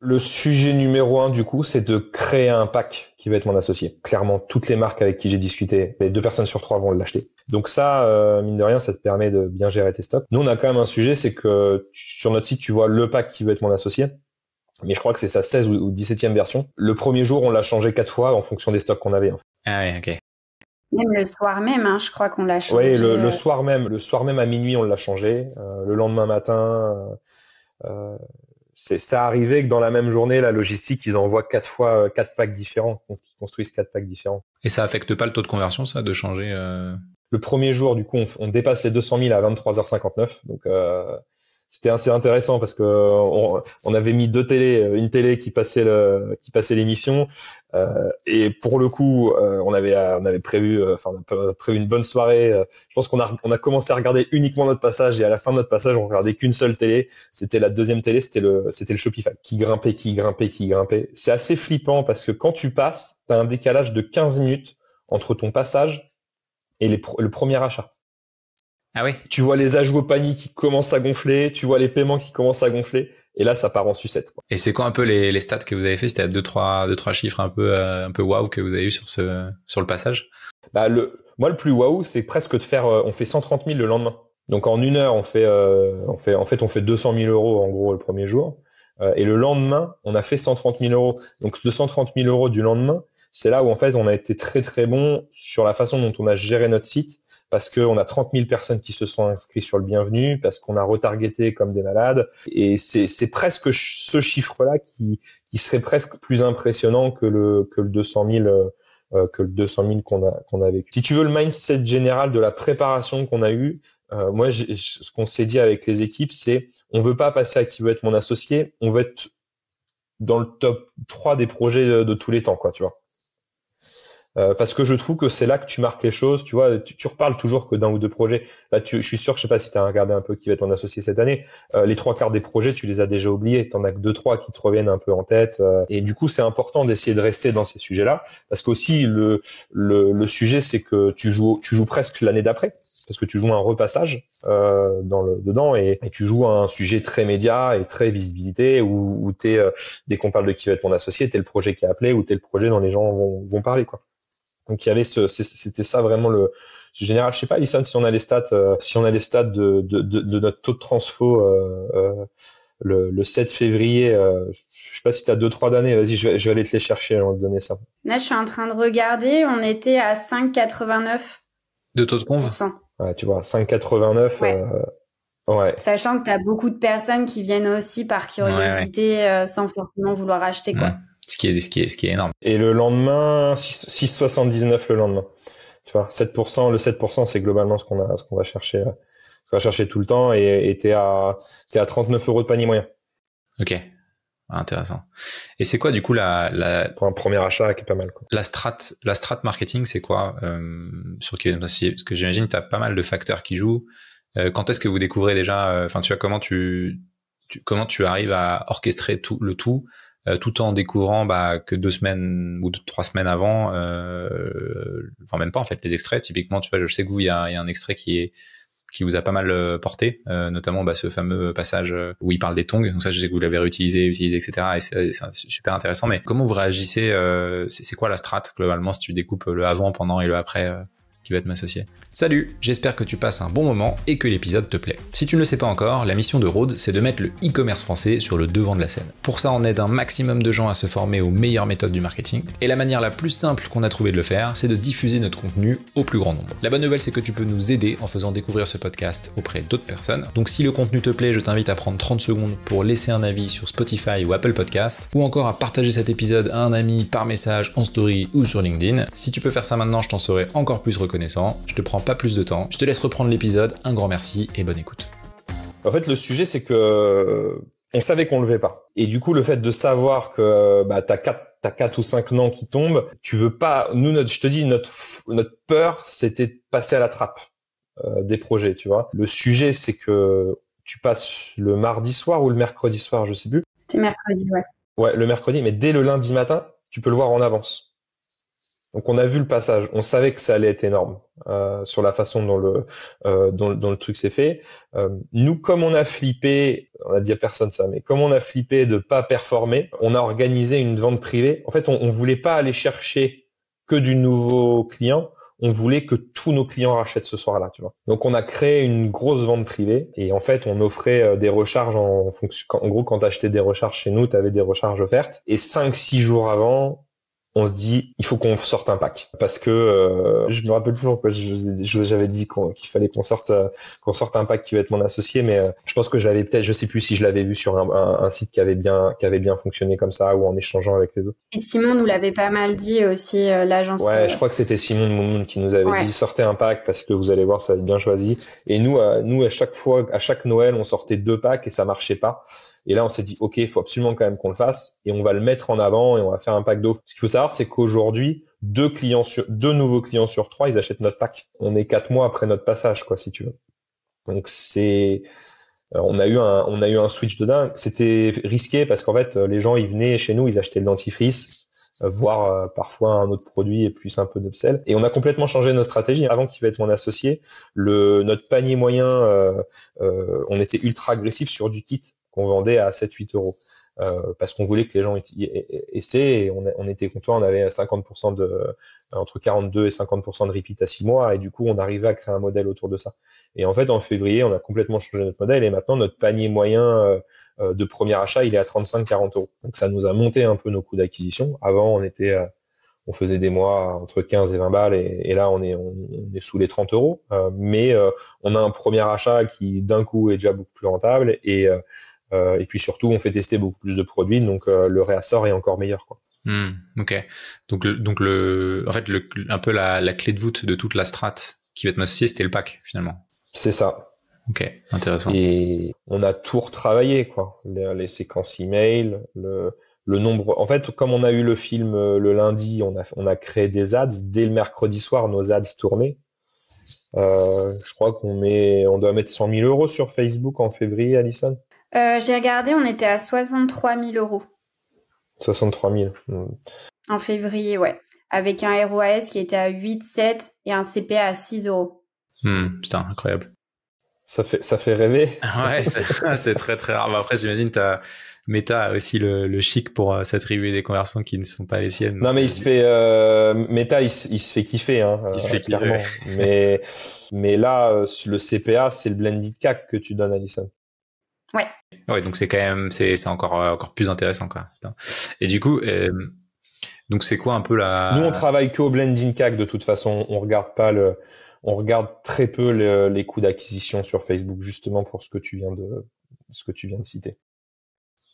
Le sujet numéro 1, du coup, c'est de créer un pack qui va être mon associé. Clairement, toutes les marques avec qui j'ai discuté, les 2 personnes sur 3 vont l'acheter. Donc ça, mine de rien, ça te permet de bien gérer tes stocks. Nous, on a quand même un sujet, c'est que sur notre site, tu vois le pack qui va être mon associé. Mais je crois que c'est sa 16 ou 17e version. Le premier jour, on l'a changé 4 fois en fonction des stocks qu'on avait. Ah ouais, ok. Même le soir même, hein, je crois qu'on l'a changé. Oui, le soir même à minuit, on l'a changé. Le lendemain matin, ça arrivait que dans la même journée, la logistique, ils envoient 4 packs différents, donc ils construisent 4 packs différents. Et ça affecte pas le taux de conversion, ça, de changer Le premier jour, du coup, on dépasse les 200 000 à 23h59, donc c'était assez intéressant parce que on avait mis 2 télés, une télé qui passait l'émission et pour le coup on avait prévu une bonne soirée. Je pense qu'on a commencé à regarder uniquement notre passage et à la fin de notre passage on regardait qu'une seule télé. C'était la deuxième télé, c'était le Shopify qui grimpait. C'est assez flippant parce que quand tu passes, t'as un décalage de 15 minutes entre ton passage et le premier achat. Ah oui. Tu vois les ajouts au panier qui commencent à gonfler, tu vois les paiements qui commencent à gonfler, et là ça part en sucette, quoi. Et c'est quoi un peu les stats que vous avez fait? C'était à 2-3 chiffres un peu waouh que vous avez eu sur le passage? Bah moi le plus waouh c'est presque de faire, on fait 130 000 le lendemain. Donc en 1 heure on fait 200 000 euros en gros le premier jour, et le lendemain on a fait 130 000 euros. Donc le 130 000 euros du lendemain, c'est là où en fait on a été très très bon sur la façon dont on a géré notre site. Parce qu'on a 30 000 personnes qui se sont inscrites sur le bienvenu, parce qu'on a retargeté comme des malades. Et c'est presque ce chiffre-là qui serait presque plus impressionnant que le 200 000 qu'on a vécu. Si tu veux le mindset général de la préparation qu'on a eu, moi, ce qu'on s'est dit avec les équipes, c'est on veut pas passer à qui veut être mon associé, on veut être dans le top 3 des projets de tous les temps, quoi, tu vois. Parce que je trouve que c'est là que tu marques les choses, tu vois, tu reparles toujours que d'un ou 2 projets. Là, je suis sûr, je sais pas si tu as regardé un peu qui va être ton associé cette année, les 3/4 des projets, tu les as déjà oubliés, t'en as que 2-3 qui te reviennent un peu en tête, et du coup, c'est important d'essayer de rester dans ces sujets-là, parce qu'aussi le sujet, c'est que tu joues presque l'année d'après. parce que tu joues un repassage dedans et tu joues un sujet très média et très visibilité où t'es dès qu'on parle de qui va être mon associé, t'es le projet qui est appelé ou t'es le projet dont les gens vont parler, quoi. Donc il y avait c'était ça vraiment le général. Je sais pas, Alison, si on a les stats de notre taux de transfo le 7 février. Je sais pas si t'as 2-3 d'années. Vas-y, je vais aller te les chercher, on va te donner ça. Là, je suis en train de regarder. On était à 5,89 de taux de conv. Ouais, tu vois, 5,89. Ouais. Ouais. Sachant que t'as beaucoup de personnes qui viennent aussi par curiosité, sans forcément vouloir acheter, quoi. Ce qui est énorme. Et le lendemain, 6,79 le lendemain. Tu vois, 7%, le 7%, c'est globalement ce qu'on va chercher tout le temps et t'es à 39 € de panier moyen. Ok. Intéressant. Et c'est quoi, du coup, pour un premier achat qui est pas mal, quoi. La strat marketing, c'est quoi, sur parce que j'imagine que t'as pas mal de facteurs qui jouent. Quand est-ce que vous découvrez déjà, tu vois, comment tu arrives à orchestrer tout tout en découvrant que 2 semaines ou 3 semaines avant, même pas en fait les extraits. Typiquement, tu vois, je sais que vous, il y a un extrait qui vous a pas mal porté, notamment ce fameux passage où il parle des tongs. Donc ça, je sais que vous l'avez réutilisé, etc. Et c'est super intéressant. Mais comment vous réagissez, c'est quoi la strat globalement si tu découpes le avant, pendant et le après qui va être m'associer. Salut, j'espère que tu passes un bon moment et que l'épisode te plaît. Si tu ne le sais pas encore, la mission de Rhodes, c'est de mettre le e-commerce français sur le devant de la scène. Pour ça, on aide un maximum de gens à se former aux meilleures méthodes du marketing, et la manière la plus simple qu'on a trouvé de le faire, c'est de diffuser notre contenu au plus grand nombre. La bonne nouvelle, c'est que tu peux nous aider en faisant découvrir ce podcast auprès d'autres personnes. Donc si le contenu te plaît, je t'invite à prendre 30 secondes pour laisser un avis sur Spotify ou Apple Podcast, ou encore à partager cet épisode à un ami par message, en story ou sur LinkedIn. Si tu peux faire ça maintenant, je t'en serai encore plus reconnaissant. Je te prends pas plus de temps, je te laisse reprendre l'épisode, un grand merci et bonne écoute. En fait, le sujet, c'est que on savait qu'on levait pas. Et du coup, le fait de savoir que t'as 4 ou 5 noms qui tombent, tu veux pas. Nous, je te dis, notre peur, c'était de passer à la trappe des projets, tu vois. Le sujet, c'est que tu passes le mardi soir ou le mercredi soir, je sais plus. C'était mercredi, ouais. Ouais, le mercredi, mais dès le lundi matin, tu peux le voir en avance. Donc on a vu le passage, on savait que ça allait être énorme sur la façon dont le truc s'est fait. Nous, comme on a flippé, on a dit à personne ça, mais comme on a flippé de pas performer, on a organisé une vente privée. En fait, on voulait pas aller chercher que du nouveau client, on voulait que tous nos clients rachètent ce soir-là, tu vois. Donc on a créé une grosse vente privée et en fait on offrait des recharges en fonction. En gros, quand t'achetais des recharges chez nous, t'avais des recharges offertes. Et 5-6 jours avant, on se dit, il faut qu'on sorte un pack. Parce que, je me rappelle plus pourquoi j'avais dit qu'il fallait qu'on sorte un pack qui va être mon associé, mais je pense que je sais plus si je l'avais vu sur un site qui avait bien fonctionné comme ça ou en échangeant avec les autres. Et Simon nous l'avait pas mal dit aussi, l'agence. Ouais, je crois que c'était Simon de Moon qui nous avait dit, sortez un pack parce que vous allez voir, ça va être bien choisi. Et nous, à chaque Noël, on sortait 2 packs et ça marchait pas. Et là, on s'est dit, OK, il faut absolument quand même qu'on le fasse et on va le mettre en avant et on va faire un pack d'offres. Ce qu'il faut savoir, c'est qu'aujourd'hui, 2 nouveaux clients sur 3, ils achètent notre pack. On est 4 mois après notre passage, quoi, si tu veux. Donc on a eu un switch de dingue. C'était risqué parce qu'en fait, les gens, ils venaient chez nous, ils achetaient de dentifrice, voire parfois un autre produit et plus un peu d'upsell. Et on a complètement changé notre stratégie. Avant qu'il va être mon associé, notre panier moyen, on était ultra agressif sur du kit qu'on vendait à 7-8 euros. Parce qu'on voulait que les gens essaient et on était content, on avait 50% entre 42 et 50% de repeat à 6 mois et du coup on arrivait à créer un modèle autour de ça. Et en fait en février on a complètement changé notre modèle et maintenant notre panier moyen de premier achat il est à 35-40 euros. Donc ça nous a monté un peu nos coûts d'acquisition. Avant on faisait des mois entre 15 et 20 balles et là on est sous les 30 euros. Mais on a un premier achat qui d'un coup est déjà beaucoup plus rentable et puis surtout on fait tester beaucoup plus de produits donc le réassort est encore meilleur, quoi. Ok. Donc en fait un peu la clé de voûte de toute la strat qui va être associée, c'était le pack finalement. C'est ça. Ok, intéressant. Et on a tout retravaillé, quoi. Les séquences email, le nombre. En fait, comme on a eu le film le lundi, on a créé des ads dès le mercredi soir, nos ads tournaient. Je crois on doit mettre 100 000 euros sur Facebook en février, Alison. J'ai regardé, on était à 63 000 euros. 63 000. En février, ouais. Avec un ROAS qui était à 8,7 et un CPA à 6 euros. Putain, incroyable. Ça fait rêver. Ouais, c'est très très rare. Après, j'imagine Meta a aussi le chic pour s'attribuer des conversions qui ne sont pas les siennes. Non, mais Meta, il se fait kiffer, hein. Il se fait clairement. kiffer. Mais là, le CPA, c'est le blended CAC que tu donnes à Alison. Ouais. Ouais, donc c'est quand même, c'est encore plus intéressant, quoi. Putain. Et du coup, donc c'est quoi un peu Nous, on travaille que au blending CAC de toute façon. On regarde très peu les coûts d'acquisition sur Facebook, justement pour ce que tu viens de citer.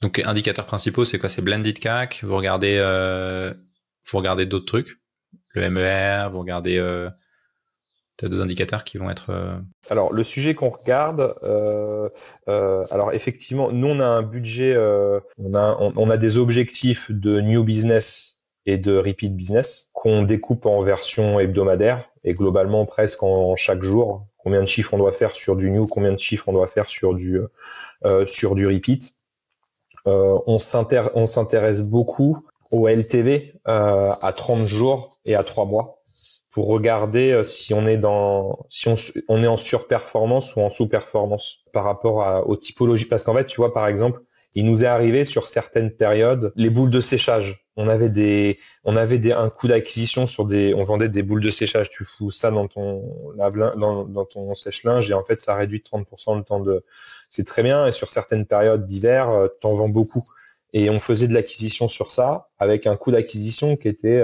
Donc, indicateurs principaux, c'est quoi? C'est blended CAC. Vous regardez d'autres trucs. Le MER, vous regardez, t'as 2 indicateurs qui vont être, Alors, le sujet qu'on regarde, alors effectivement, nous, on a un budget, on a des objectifs de new business et de repeat business qu'on découpe en version hebdomadaire et globalement presque en chaque jour. Combien de chiffres on doit faire sur du new, combien de chiffres on doit faire sur du repeat. On s'intéresse beaucoup au LTV à 30 jours et à 3 mois pour regarder si on est en surperformance ou en sous-performance par rapport aux typologies. Parce qu'en fait, tu vois, par exemple, il nous est arrivé sur certaines périodes les boules de séchage. On avait un coût d'acquisition on vendait des boules de séchage. Tu fous ça dans ton dans ton sèche-linge et en fait, ça réduit de 30% le temps c'est très bien. Et sur certaines périodes d'hiver, t'en vends beaucoup. Et on faisait de l'acquisition sur ça avec un coût d'acquisition qui était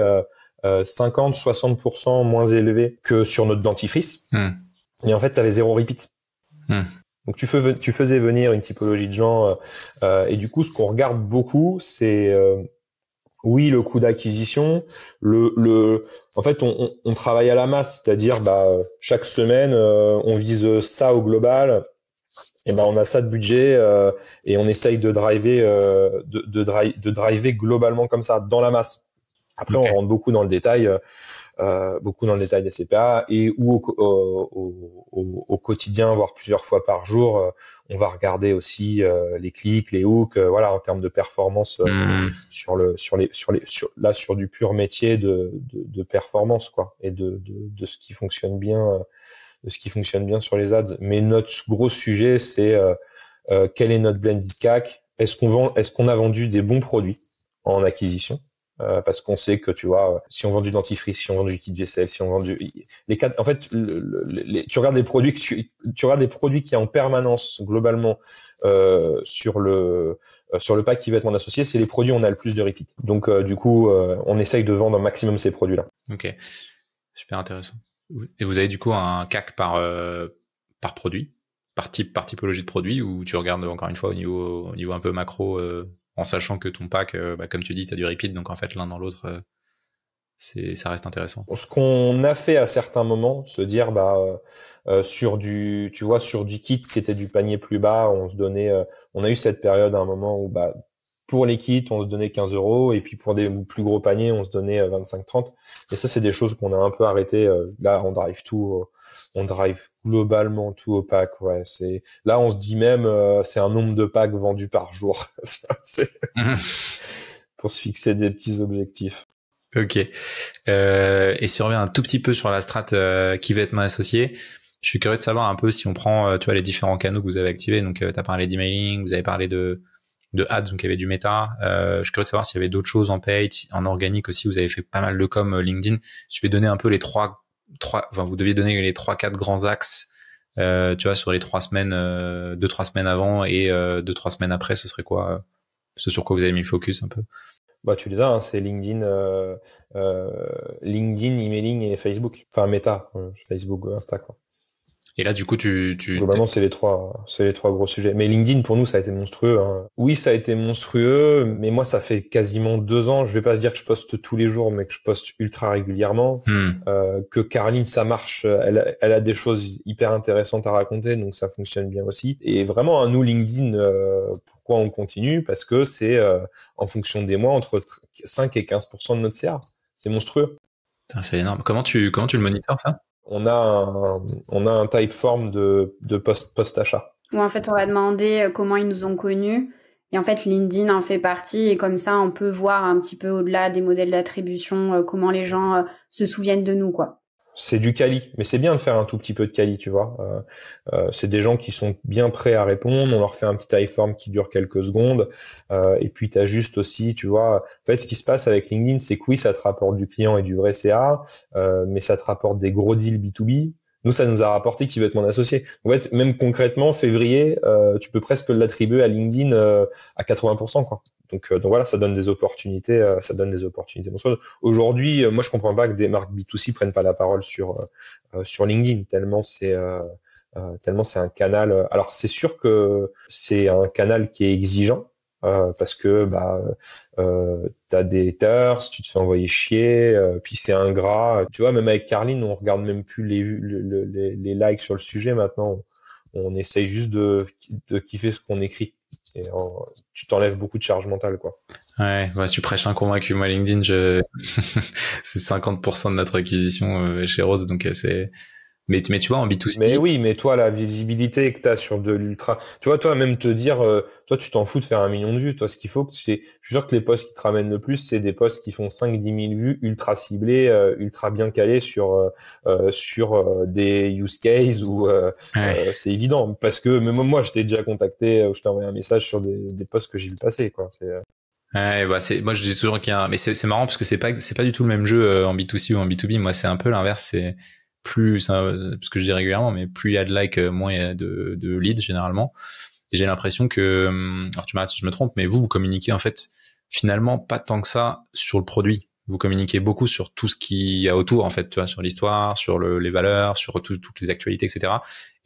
50-60% moins élevé que sur notre dentifrice. Et en fait, tu avais 0 repeat. Donc, tu faisais venir une typologie de gens. Et du coup, ce qu'on regarde beaucoup, c'est oui, le coût d'acquisition. En fait, on travaille à la masse, c'est-à-dire chaque semaine, on vise ça au global. Et on a ça de budget et on essaye de driver globalement comme ça dans la masse. Après, on rentre beaucoup dans le détail des CPA et ou au quotidien, voire plusieurs fois par jour, on va regarder aussi les clics, les hooks, voilà, en termes de performance sur du pur métier de performance, quoi, et de ce qui fonctionne bien. De ce qui fonctionne bien sur les ads. Mais notre gros sujet, c'est quel est notre blended CAC? Est-ce qu'on a vendu des bons produits en acquisition? Parce qu'on sait que, tu vois, si on vend du dentifrice, si on vend du kit vaisselle, si on vend en fait, tu regardes les produits tu regardes des produits qui en permanence, globalement, sur le pack qui va être mon associé, c'est les produits où on a le plus de repeat. Donc, du coup, on essaye de vendre un maximum ces produits-là. Ok. Super intéressant. Et vous avez du coup un CAC par produit, par typologie de produit, ou tu regardes encore une fois au niveau un peu macro, en sachant que ton pack, comme tu dis, tu as du repeat, donc en fait l'un dans l'autre, ça reste intéressant. Ce qu'on a fait à certains moments, se dire sur du kit qui était du panier plus bas, on a eu cette période à un moment où pour les kits, on se donnait 15 €, et puis pour des plus gros paniers, on se donnait 25-30. Et ça, c'est des choses qu'on a un peu arrêtées. Là, on drive globalement tout au pack. Ouais, là, on se dit même, c'est un nombre de packs vendus par jour. Pour se fixer des petits objectifs. Ok. Et si on revient un tout petit peu sur la strat qui va être mon associé, je suis curieux de savoir un peu si on prend, tu vois, les différents canaux que vous avez activés. Donc, tu as parlé d'emailing, vous avez parlé de ads, donc il y avait du méta. Je suis curieux de savoir s'il y avait d'autres choses en paid, en organique aussi. Vous avez fait pas mal de com LinkedIn. Je vais donner un peu vous deviez donner les 3-4 grands axes, tu vois, sur les 3 semaines, 2-3 semaines avant et 2-3 semaines après, ce serait quoi, ce sur quoi vous avez mis le focus un peu? Tu les as, hein, c'est LinkedIn, emailing et Facebook. Enfin, Meta, Facebook, Insta, quoi. Et là, du coup, globalement, c'est les trois gros sujets. Mais LinkedIn, pour nous, ça a été monstrueux, hein. Oui, ça a été monstrueux, mais moi, ça fait quasiment 2 ans. Je vais pas dire que je poste tous les jours, mais que je poste ultra régulièrement. Que Caroline, ça marche. Elle a des choses hyper intéressantes à raconter, donc ça fonctionne bien aussi. Et vraiment, nous, LinkedIn, pourquoi on continue? Parce que c'est, en fonction des mois, entre 5 et 15% de notre CA. C'est monstrueux. C'est énorme. Comment tu le monitores, ça? On a un typeform de post-achat. Où en fait, on va demander comment ils nous ont connus. Et en fait, LinkedIn en fait partie. Et comme ça, on peut voir un petit peu au-delà des modèles d'attribution, comment les gens se souviennent de nous, quoi. C'est du quali, mais c'est bien de faire un tout petit peu de quali, tu vois. C'est des gens qui sont bien prêts à répondre. On leur fait un petit iForm qui dure quelques secondes, et puis t'as juste aussi, tu vois. En fait, ce qui se passe avec LinkedIn, c'est que oui, ça te rapporte du client et du vrai CA, mais ça te rapporte des gros deals B2B. Nous, ça nous a rapporté qui veut être mon associé. En fait, même concrètement, février, tu peux presque l'attribuer à LinkedIn à 80%, quoi. Donc voilà, ça donne des opportunités. Bon, aujourd'hui, moi, je comprends pas que des marques B2C prennent pas la parole sur LinkedIn, tellement c'est un canal. Alors, c'est sûr que c'est un canal qui est exigeant. Parce que t'as des haters, tu te fais envoyer chier, puis c'est ingrat. Tu vois, même avec Carline, on regarde même plus les likes sur le sujet maintenant. On essaye juste de kiffer ce qu'on écrit. Et tu t'enlèves beaucoup de charge mentale, quoi. Ouais, bah, tu prêches un convaincu. Moi, LinkedIn, c'est 50% de notre acquisition chez Rose, donc mais tu vois, en B2C. Mais oui, mais toi, la visibilité que tu as sur de l'ultra, tu vois, toi, même te dire, toi, tu t'en fous de faire 1 million de vues. Toi, ce qu'il faut, je suis sûr que les posts qui te ramènent le plus, c'est des posts qui font 5-10 000 vues, ultra ciblés, ultra bien calés sur des use cases ou c'est évident. Parce que même moi, je t'ai déjà contacté, ou je t'ai envoyé un message sur des posts que j'ai vu passer, quoi. Ouais, bah moi je dis toujours qu'il y a mais c'est marrant parce que c'est pas du tout le même jeu en B2C ou en B2B. Moi, c'est un peu l'inverse, c'est ce que je dis régulièrement, mais plus il y a de likes, moins il y a de leads généralement. Et j'ai l'impression que, alors tu m'arrêtes si je me trompe, mais vous communiquez en fait finalement pas tant que ça sur le produit. Vous communiquez beaucoup sur tout ce qu'il y a autour en fait, tu vois, sur l'histoire, sur les valeurs, sur toutes les actualités, etc.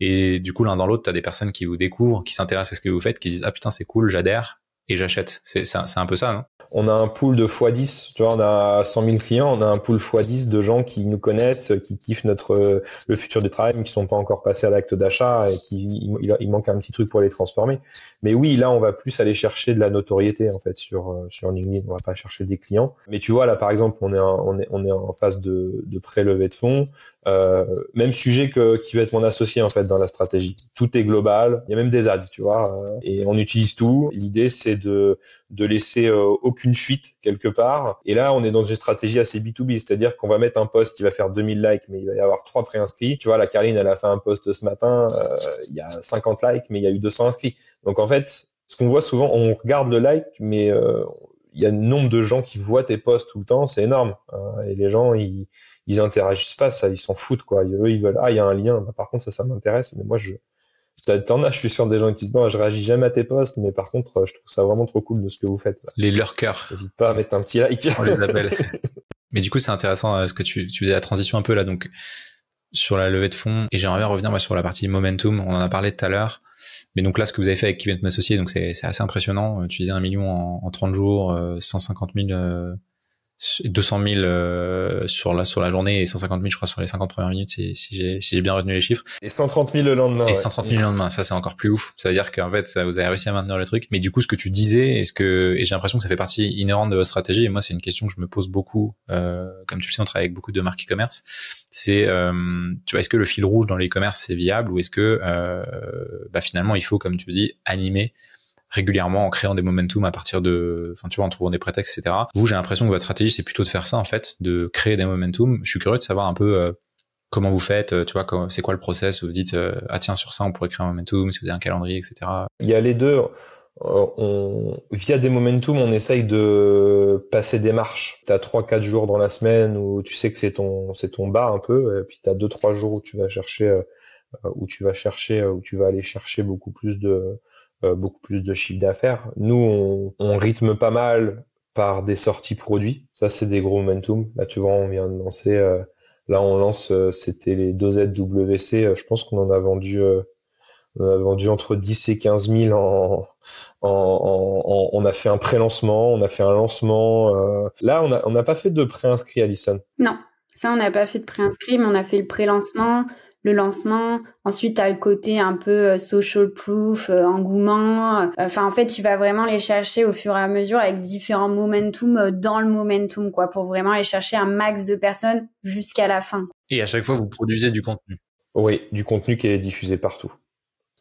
Et du coup l'un dans l'autre, t'as des personnes qui vous découvrent, qui s'intéressent à ce que vous faites, qui disent ah putain c'est cool, j'adhère et j'achète. C'est un peu ça, non? On a un pool de x10, tu vois, on a 100 000 clients, on a un pool x10 de gens qui nous connaissent, qui kiffent le futur du travail, mais qui sont pas encore passés à l'acte d'achat et il manque un petit truc pour les transformer. Mais oui, là, on va plus aller chercher de la notoriété, en fait, sur LinkedIn. On va pas chercher des clients. Mais tu vois, là, par exemple, on est en phase de pré-levée de fonds. Même sujet qui va être mon associé, en fait, dans la stratégie. Tout est global. Il y a même des ads, tu vois, et on utilise tout. L'idée, c'est de laisser aucune fuite quelque part. Et là, on est dans une stratégie assez B2B, c'est-à-dire qu'on va mettre un post qui va faire 2000 likes, mais il va y avoir 3 préinscrits. Tu vois, la Carline, elle a fait un post ce matin, il y a 50 likes, mais il y a eu 200 inscrits. Donc en fait, ce qu'on voit souvent, on regarde le like, mais il y a le nombre de gens qui voient tes posts tout le temps, c'est énorme. Et les gens, ils interagissent pas, ça, ils s'en foutent, quoi. Eux, ils veulent, il y a un lien. Bah, par contre, ça m'intéresse, mais moi, je suis sûr des gens qui disent, bon, je réagis jamais à tes posts, mais par contre, je trouve ça vraiment trop cool de ce que vous faites. Les lurkers. N'hésite pas à mettre un petit like. On les appelle. Mais du coup, c'est intéressant ce que tu faisais la transition un peu là, donc sur la levée de fonds. Et j'aimerais bien revenir moi sur la partie momentum. On en a parlé tout à l'heure. Mais donc là, ce que vous avez fait avec Qui veut être mon associé, donc c'est assez impressionnant. Tu disais 1 million en 30 jours, 150 000, 200 000 sur la journée et 150 000 je crois sur les 50 premières minutes si j'ai bien retenu les chiffres. Et 130 000 le lendemain. Et 130 000 le lendemain, ça c'est encore plus ouf. Ça veut dire qu'en fait ça, vous avez réussi à maintenir le truc. Mais du coup ce que tu disais, et j'ai l'impression que ça fait partie inhérente de votre stratégie. Et moi c'est une question que je me pose beaucoup. Comme tu le sais, on travaille avec beaucoup de marques e-commerce. C'est tu vois, est-ce que le fil rouge dans l'e-commerce c'est viable ou est-ce que finalement il faut, comme tu le dis, animer régulièrement en créant des momentum à partir tu vois, en trouvant des prétextes, etc. Vous, j'ai l'impression que votre stratégie, c'est plutôt de faire ça, en fait, de créer des momentum. Je suis curieux de savoir un peu comment vous faites, tu vois, c'est quoi le process. Vous dites, tiens, sur ça, on pourrait créer un momentum, si vous avez un calendrier, etc. Il y a les deux. Via des momentum, on essaye de passer des marches. T'as 3-4 jours dans la semaine où tu sais que c'est ton bas un peu, et puis t'as 2-3 jours où tu vas aller chercher beaucoup plus de chiffre d'affaires. Nous, on rythme pas mal par des sorties produits. Ça, c'est des gros momentum. Là, tu vois, on vient de lancer, c'était les dosettes WC. Je pense qu'on en a vendu entre 10 et 15 000 on a fait un pré-lancement, on a fait un lancement. Là, on n'a pas fait de pré-inscrit, Alison. Non, ça, on n'a pas fait de pré-inscrit, mais on a fait le pré-lancement, le lancement. Ensuite, t'as le côté un peu social proof, engouement. En fait, tu vas vraiment les chercher au fur et à mesure avec différents momentum dans le momentum, quoi, pour vraiment aller chercher un max de personnes jusqu'à la fin. Et à chaque fois, vous produisez du contenu. Oui, du contenu qui est diffusé partout.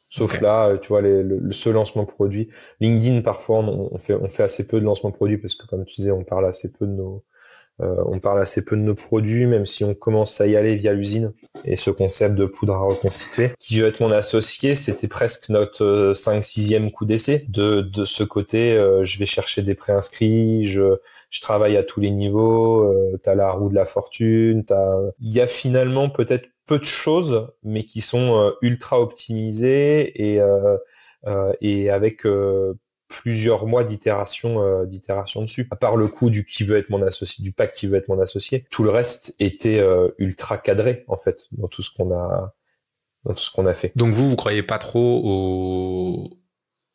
Sauf là, tu vois, ce lancement produit. LinkedIn, parfois, on fait assez peu de lancement produit parce que, comme tu disais, on parle assez peu de On parle assez peu de nos produits, même si on commence à y aller via l'usine. Et ce concept de poudre à reconstituer, qui veut être mon associé, c'était presque notre 5-6e coup d'essai. De ce côté, je vais chercher des préinscrits, je travaille à tous les niveaux, t'as la roue de la fortune, il y a finalement peut-être peu de choses, mais qui sont ultra optimisées et avec plusieurs mois d'itération dessus. À part le coup du qui veut être mon associé, du pack qui veut être mon associé, tout le reste était ultra cadré en fait dans tout ce qu'on a fait. Donc vous croyez pas trop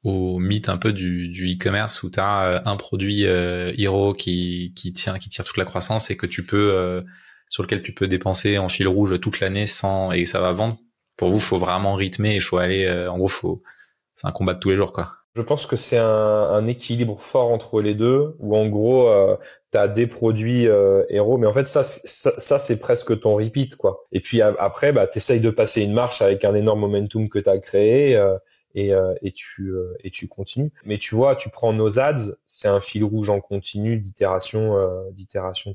au mythe un peu du e-commerce où t'as un produit hero qui tire toute la croissance et que tu peux sur lequel tu peux dépenser en fil rouge toute l'année et ça va vendre. Pour vous, faut vraiment rythmer, il faut aller en gros c'est un combat de tous les jours quoi. Je pense que c'est un équilibre fort entre les deux, où en gros, t'as des produits héros, mais en fait ça c'est presque ton repeat quoi. Et puis après, t'essayes de passer une marche avec un énorme momentum que t'as créé et tu continues. Mais tu vois, tu prends nos ads, c'est un fil rouge en continu d'itération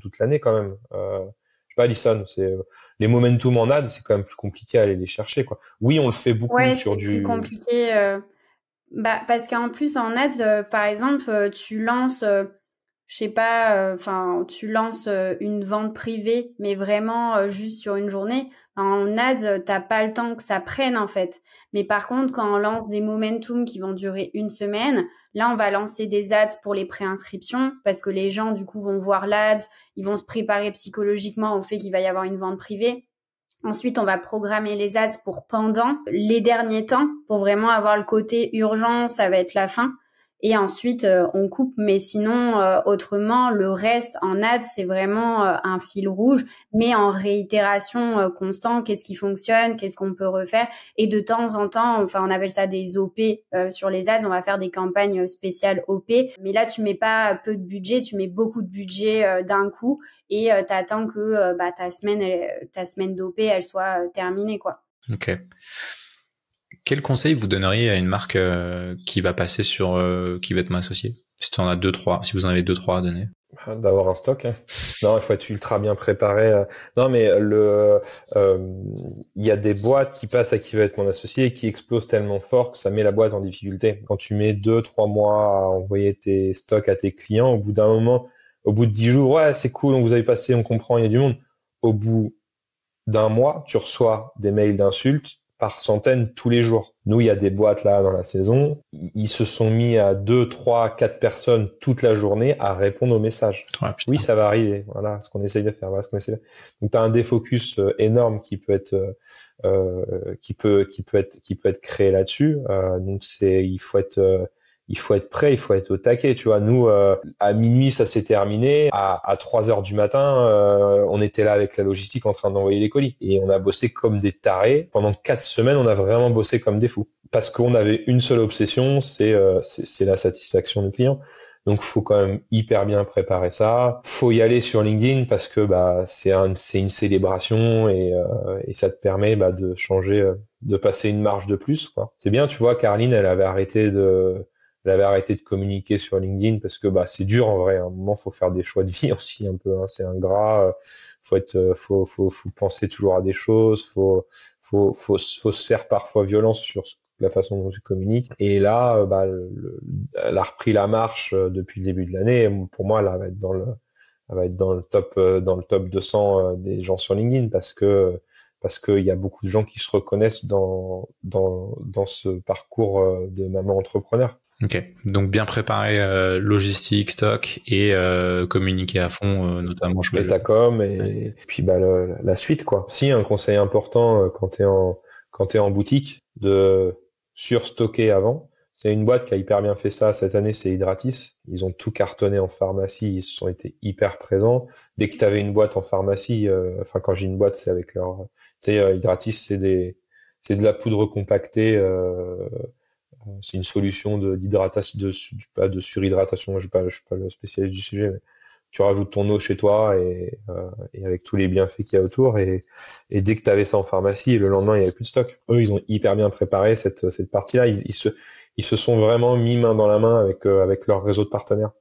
toute l'année quand même. Je sais pas, Alison, les momentum en ads, c'est quand même plus compliqué à aller les chercher quoi. Oui, on le fait beaucoup sur c'est plus compliqué. Parce qu'en plus en ads, par exemple, tu lances, je sais pas, tu lances une vente privée, mais vraiment juste sur une journée. En ads, t'as pas le temps que ça prenne en fait. Mais par contre, quand on lance des momentum qui vont durer une semaine, là on va lancer des ads pour les préinscriptions parce que les gens du coup vont voir l'ad, ils vont se préparer psychologiquement au fait qu'il va y avoir une vente privée. Ensuite, on va programmer les ads pour pendant les derniers temps pour vraiment avoir le côté urgent, ça va être la fin. Et ensuite, on coupe. Mais sinon, autrement, le reste en ads, c'est vraiment un fil rouge, mais en réitération constante. Qu'est-ce qui fonctionne? Qu'est-ce qu'on peut refaire? Et de temps en temps, on appelle ça des OP sur les ads. On va faire des campagnes spéciales OP. Mais là, tu mets pas peu de budget, tu mets beaucoup de budget d'un coup et t'attends que ta semaine d'OP, elle soit terminée, quoi. Ok. Quel conseil vous donneriez à une marque qui va passer sur qui va être mon associé? Si tu en as 2-3, si vous en avez 2-3 à donner. D'avoir un stock. Hein. Non, il faut être ultra bien préparé. Non, mais il y a des boîtes qui passent à qui va être mon associé et qui explosent tellement fort que ça met la boîte en difficulté. Quand tu mets 2-3 mois à envoyer tes stocks à tes clients, au bout d'un moment, au bout de 10 jours, ouais, c'est cool, on vous avez passé, on comprend, il y a du monde. Au bout d'un mois, tu reçois des mails d'insultes par centaines tous les jours. Nous, il y a des boîtes là dans la saison, ils se sont mis à 2, 3, 4 personnes toute la journée à répondre aux messages. Ouais, oui, ça va arriver. Voilà ce qu'on essaye de faire. Voilà ce qu'on essaie de faire. Donc, tu as un défocus énorme qui peut être créé là-dessus. Donc, il faut être prêt, il faut être au taquet, tu vois. Nous, à minuit, ça s'est terminé. À 3 heures du matin, on était là avec la logistique en train d'envoyer les colis. Et on a bossé comme des tarés. Pendant 4 semaines, on a vraiment bossé comme des fous. Parce qu'on avait une seule obsession, c'est la satisfaction du client. Donc, faut quand même hyper bien préparer ça. Faut y aller sur LinkedIn parce que c'est une célébration et ça te permet de changer, de passer une marche de plus, quoi. C'est bien, tu vois, Caroline, elle avait arrêté de communiquer sur LinkedIn parce que c'est dur en vrai. À un moment, faut faire des choix de vie aussi un peu. Hein, c'est ingrat. Faut penser toujours à des choses. Faut se faire parfois violence sur la façon dont tu communiques. Et là, elle a repris la marche depuis le début de l'année. Pour moi, elle va être dans le top 200 des gens sur LinkedIn parce qu'il y a beaucoup de gens qui se reconnaissent dans ce parcours de maman entrepreneur. Ok, donc bien préparer logistique, stock et communiquer à fond, notamment. Metacom et puis la suite quoi. Si un conseil important quand t'es en boutique de surstocker avant. C'est une boîte qui a hyper bien fait ça cette année, c'est Hydratis. Ils ont tout cartonné en pharmacie, ils se sont été hyper présents. Dès que t'avais une boîte en pharmacie, quand j'ai une boîte, c'est avec leur, Hydratis, c'est de la poudre compactée. C'est une solution d'hydratation, de surhydratation. Je suis pas le spécialiste du sujet, mais tu rajoutes ton eau chez toi et avec tous les bienfaits qu'il y a autour et dès que tu avais ça en pharmacie, le lendemain il y avait plus de stock. Eux, ils ont hyper bien préparé cette partie-là. Ils se sont vraiment mis main dans la main avec leur réseau de partenaires.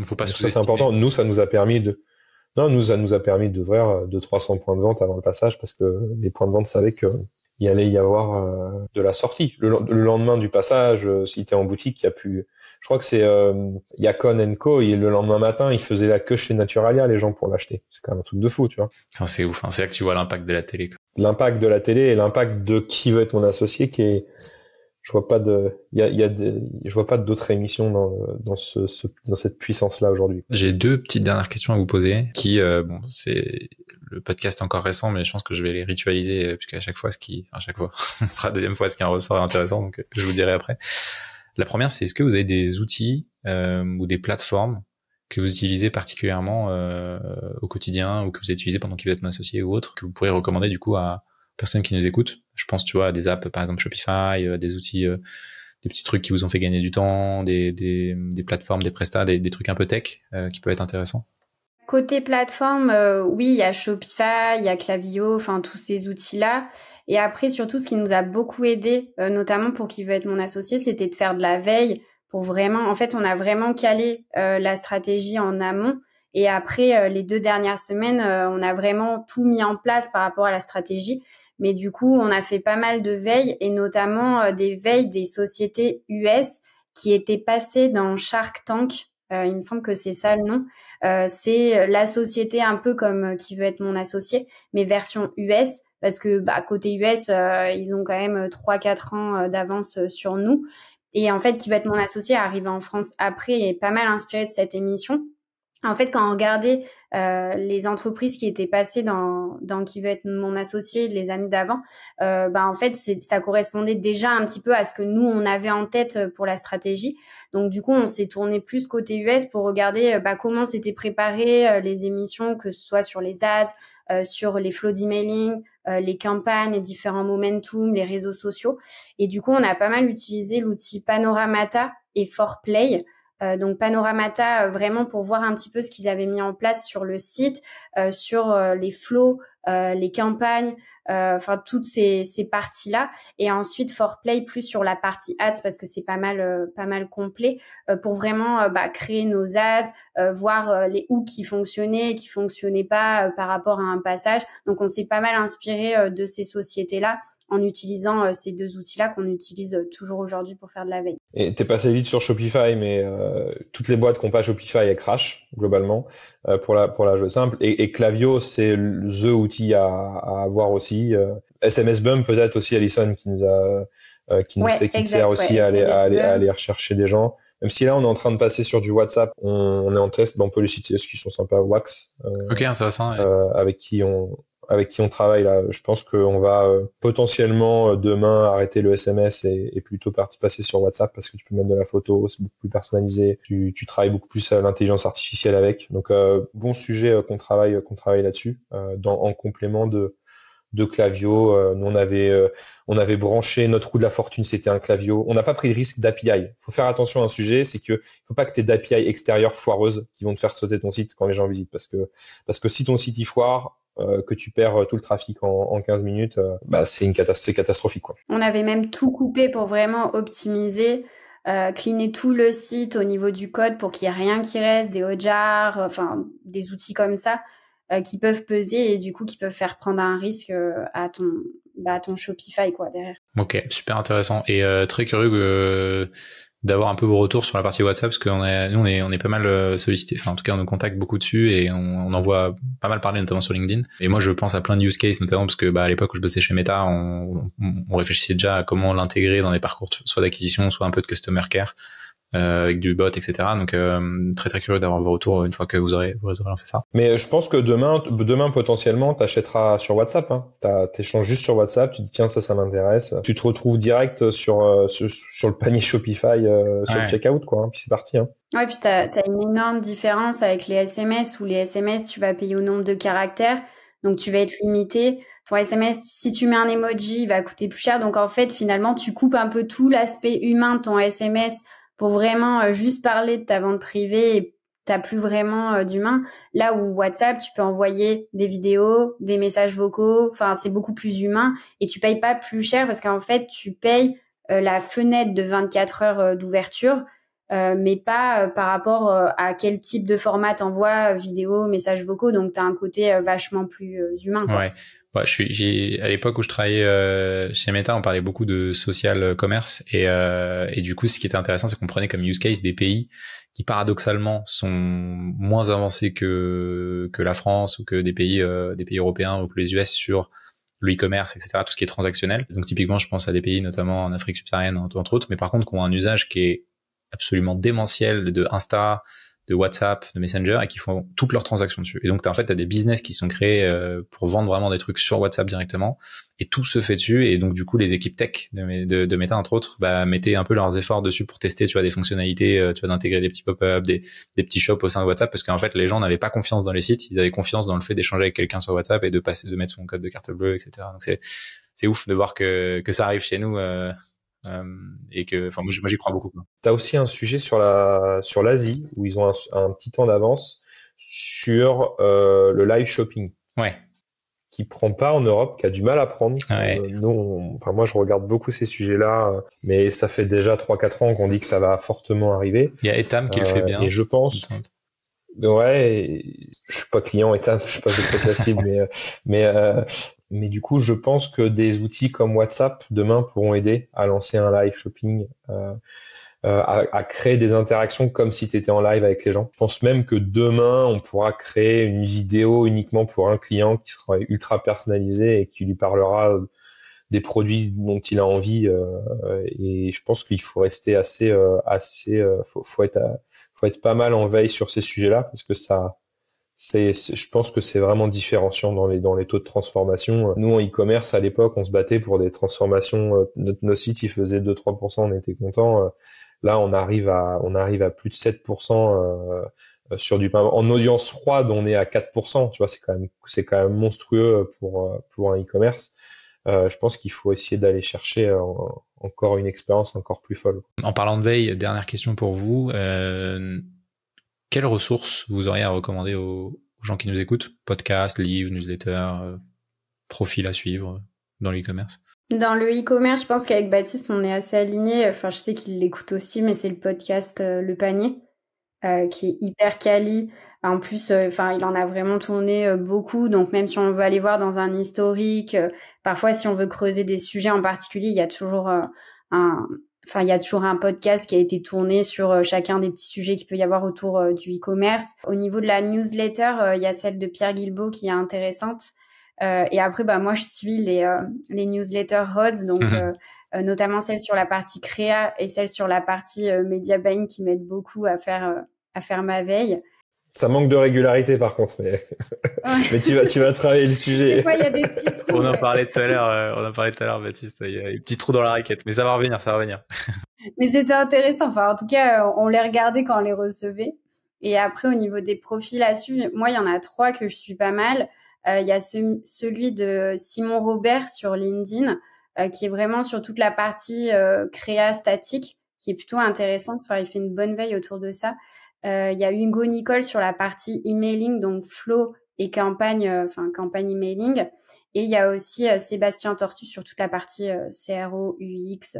Faut pas ça c'est important. Nous, ça nous a permis Non, ça nous a permis d'ouvrir 200-300 points de vente avant le passage parce que les points de vente savaient qu'il allait y avoir de la sortie. Le lendemain du passage, si t'es en boutique, il y a plus. Je crois que c'est Yacon & Co. Et le lendemain matin, ils faisaient la queue chez Naturalia, les gens, pour l'acheter. C'est quand même un truc de fou, tu vois. Enfin, c'est ouf. Hein. C'est là que tu vois l'impact de la télé. Quoi. L'impact de la télé et l'impact de qui veut être mon associé, qui est. Je vois pas je vois pas d'autres émissions dans cette puissance-là aujourd'hui. J'ai 2 petites dernières questions à vous poser bon, c'est le podcast encore récent, mais je pense que je vais les ritualiser puisqu'à chaque fois on sera la deuxième fois ce qui en ressort est intéressant, donc je vous dirai après. La première, c'est est-ce que vous avez des outils ou des plateformes que vous utilisez particulièrement au quotidien ou que vous utilisez pendant que vous êtes mon associé ou autre, que vous pourriez recommander du coup à personnes qui nous écoutent? Je pense, tu vois, à des apps, par exemple Shopify, des outils, des petits trucs qui vous ont fait gagner du temps, des plateformes, des prestats, des trucs un peu tech qui peuvent être intéressants. Côté plateforme, oui, il y a Shopify, il y a Klaviyo, enfin tous ces outils-là. Et après, surtout, ce qui nous a beaucoup aidé, notamment pour qui veut être mon associé, c'était de faire de la veille pour vraiment. En fait, on a vraiment calé la stratégie en amont. Et après, les 2 dernières semaines, on a vraiment tout mis en place par rapport à la stratégie. Mais du coup, on a fait pas mal de veilles et notamment des veilles des sociétés US qui étaient passées dans Shark Tank. Il me semble que c'est ça le nom. C'est la société un peu comme qui veut être mon associé, mais version US, parce que côté US, ils ont quand même 3-4 ans d'avance sur nous. Et en fait, qui veut être mon associé arrivé en France après et pas mal inspiré de cette émission. En fait, quand on regardait les entreprises qui étaient passées dans qui veut être mon associé les années d'avant, en fait, ça correspondait déjà un petit peu à ce que nous on avait en tête pour la stratégie. Donc du coup, on s'est tourné plus côté US pour regarder comment s'étaient préparées les émissions, que ce soit sur les ads, sur les flows d'emailing, les campagnes, les différents momentum, les réseaux sociaux. Et du coup, on a pas mal utilisé l'outil Panoramata et 4Play. Donc Panoramata vraiment pour voir un petit peu ce qu'ils avaient mis en place sur le site, sur les flows, les campagnes, enfin toutes ces parties-là. Et ensuite 4Play plus sur la partie ads parce que c'est pas mal complet pour vraiment créer nos ads, voir les hooks qui fonctionnaient et qui fonctionnaient pas par rapport à un passage. Donc on s'est pas mal inspiré de ces sociétés-là en utilisant ces 2 outils-là qu'on utilise toujours aujourd'hui pour faire de la veille. Et t'es passé vite sur Shopify, mais toutes les boîtes qui n'ont pas Shopify, elles crashent globalement pour la jouer simple. Et Klaviyo, c'est the outil à avoir aussi. SMS Bump peut-être aussi, Alison, qui nous sert aussi à aller rechercher des gens. Même si là, on est en train de passer sur du WhatsApp, on est en test, on peut les citer, parce qu'ils sont sympas, Wax. Ok, intéressant. Avec qui on travaille là. Je pense qu'on va potentiellement demain arrêter le SMS et plutôt passer sur WhatsApp parce que tu peux mettre de la photo, c'est beaucoup plus personnalisé. Tu travailles beaucoup plus à l'intelligence artificielle avec. Donc bon sujet qu'on travaille là-dessus en complément de Klaviyo. Nous on avait branché notre roue de la fortune, c'était un Klaviyo. On n'a pas pris le risque d'API. Faut faire attention à un sujet, c'est que faut pas que t'aies d'API extérieures foireuses qui vont te faire sauter ton site quand les gens visitent parce que si ton site y foire, que tu perds tout le trafic en 15 minutes, c'est catastrophique quoi. On avait même tout coupé pour vraiment optimiser, cleaner tout le site au niveau du code pour qu'il y ait rien qui reste, des hotjars, enfin des outils comme ça qui peuvent peser et du coup qui peuvent faire prendre un risque à ton Shopify quoi derrière. Ok, super intéressant et très curieux d'avoir un peu vos retours sur la partie WhatsApp parce qu'on on est pas mal sollicité, enfin en tout cas on nous contacte beaucoup dessus et on en voit pas mal parler notamment sur LinkedIn. Et moi je pense à plein de use cases notamment parce que à l'époque où je bossais chez Meta, on réfléchissait déjà à comment l'intégrer dans les parcours soit d'acquisition, soit un peu de customer care. Avec du bot, etc. Donc très très curieux d'avoir vos retours une fois que vous aurez lancé ça. Mais je pense que demain potentiellement t'achèteras sur WhatsApp. Hein. T'échanges juste sur WhatsApp. Tu dis tiens ça m'intéresse. Tu te retrouves direct sur le panier Shopify sur le checkout quoi. Hein. Puis c'est parti. Hein. Ouais, puis t'as une énorme différence avec les SMS où les SMS tu vas payer au nombre de caractères. Donc tu vas être limité. Ton SMS, si tu mets un emoji, il va coûter plus cher. Donc en fait finalement tu coupes un peu tout l'aspect humain de ton SMS pour vraiment juste parler de ta vente privée et t'as plus vraiment d'humain. Là où WhatsApp, tu peux envoyer des vidéos, des messages vocaux, enfin c'est beaucoup plus humain et tu payes pas plus cher parce qu'en fait tu payes la fenêtre de 24 heures d'ouverture mais pas par rapport à quel type de format t'envoies, vidéo, messages vocaux. Donc t'as un côté vachement plus humain, quoi. Ouais. Ouais, à l'époque où je travaillais chez Meta, on parlait beaucoup de social commerce et du coup, ce qui était intéressant, c'est qu'on prenait comme use case des pays qui paradoxalement sont moins avancés que la France ou que des pays européens ou que les US sur le e-commerce, etc., tout ce qui est transactionnel. Donc typiquement, je pense à des pays notamment en Afrique subsaharienne entre autres, mais par contre qui ont un usage qui est absolument démentiel de Insta, de WhatsApp, de Messenger et qui font toutes leurs transactions dessus. Et donc en fait, t'as des business qui sont créés pour vendre vraiment des trucs sur WhatsApp directement et tout se fait dessus. Et donc du coup, les équipes tech de Meta entre autres, mettaient un peu leurs efforts dessus pour tester, tu vois, des fonctionnalités, tu vois, d'intégrer des petits pop-up, des petits shops au sein de WhatsApp parce qu'en fait, les gens n'avaient pas confiance dans les sites, ils avaient confiance dans le fait d'échanger avec quelqu'un sur WhatsApp et de mettre son code de carte bleue, etc. Donc c'est ouf de voir que ça arrive chez nous. Et que, enfin, moi j'y crois beaucoup. T'as aussi un sujet sur l'Asie où ils ont un petit temps d'avance sur le live shopping. Ouais. Qui prend pas en Europe, qui a du mal à prendre. Ouais. Moi je regarde beaucoup ces sujets-là, mais ça fait déjà 3-4 ans qu'on dit que ça va fortement arriver. Il y a Etam qui le fait bien. Et je pense. Ouais, je suis pas client Etam, je suis pas peut-être la cible, mais du coup, je pense que des outils comme WhatsApp demain pourront aider à lancer un live shopping, à créer des interactions comme si tu étais en live avec les gens. Je pense même que demain, on pourra créer une vidéo uniquement pour un client qui sera ultra personnalisée et qui lui parlera des produits dont il a envie. Et je pense qu'il faut rester faut être pas mal en veille sur ces sujets-là parce que je pense que c'est vraiment différenciant dans les taux de transformation. Nous, en e-commerce, à l'époque, on se battait pour des transformations. Nos sites, ils faisaient 2-3%, on était contents. Là, on arrive à plus de 7% sur du paiement. En audience froide, on est à 4%. Tu vois, c'est quand même monstrueux pour un e-commerce. Je pense qu'il faut essayer d'aller chercher encore une expérience encore plus folle. En parlant de veille, dernière question pour vous. Quelles ressources vous auriez à recommander aux gens qui nous écoutent? Podcasts, livres, newsletters, profils à suivre dans l'e-commerce? Dans le e-commerce, je pense qu'avec Baptiste, on est assez alignés. Enfin, je sais qu'il l'écoute aussi, mais c'est le podcast Le Panier, qui est hyper quali. En plus, il en a vraiment tourné beaucoup. Donc, même si on veut aller voir dans un historique, parfois, si on veut creuser des sujets en particulier, il y a toujours il y a toujours un podcast qui a été tourné sur chacun des petits sujets qu'il peut y avoir autour du e-commerce. Au niveau de la newsletter, il y a celle de Pierre Guilbeault qui est intéressante. Et après, moi, je suis les newsletters Rods, donc notamment celle sur la partie créa et celle sur la partie media buying qui m'aident beaucoup à faire ma veille. Ça manque de régularité par contre, mais tu vas travailler le sujet. Des fois, il y a des petits trous. On en parlait tout à l'heure, Baptiste. Il y a des petits trous dans la raquette, mais ça va revenir. Mais c'était intéressant. Enfin, en tout cas, on les regardait quand on les recevait. Et après, au niveau des profils à suivre, moi, il y en a 3 que je suis pas mal. Il y a celui de Simon Robert sur LinkedIn, qui est vraiment sur toute la partie créa statique, qui est plutôt intéressante. Enfin, il fait une bonne veille autour de ça. Il y a Hugo Nicole sur la partie emailing, donc flow et campagne emailing. Et il y a aussi Sébastien Tortu sur toute la partie CRO, UX,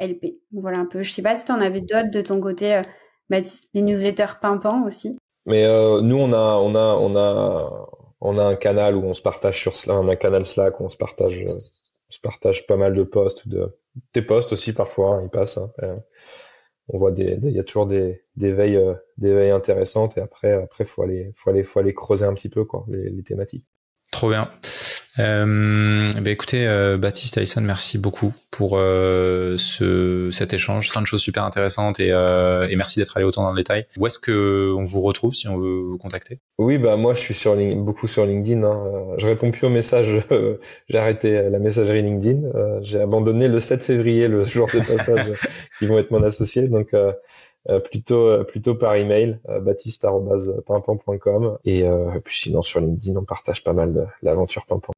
LP. Voilà un peu. Je sais pas si tu en avais d'autres de ton côté, Baptiste, les newsletters pimpants aussi. Mais nous, on a un canal où on se partage sur Slack, un canal Slack où on se partage pas mal de posts, des posts aussi parfois, ils passent. On voit il y a toujours des veilles intéressantes et après faut aller creuser un petit peu quoi les thématiques. Trop bien. Écoutez, Baptiste, Alison, merci beaucoup pour cet échange, plein de choses super intéressantes et merci d'être allé autant dans le détail. Où est-ce que on vous retrouve si on veut vous contacter? Oui, moi je suis beaucoup sur LinkedIn. Je réponds plus aux messages. J'ai arrêté la messagerie LinkedIn. J'ai abandonné le 7 février, le jour des passages qui vont être mon associé. Donc plutôt par email, baptiste@pimpan.com et puis sinon sur LinkedIn on partage pas mal de l'aventure Pimpan.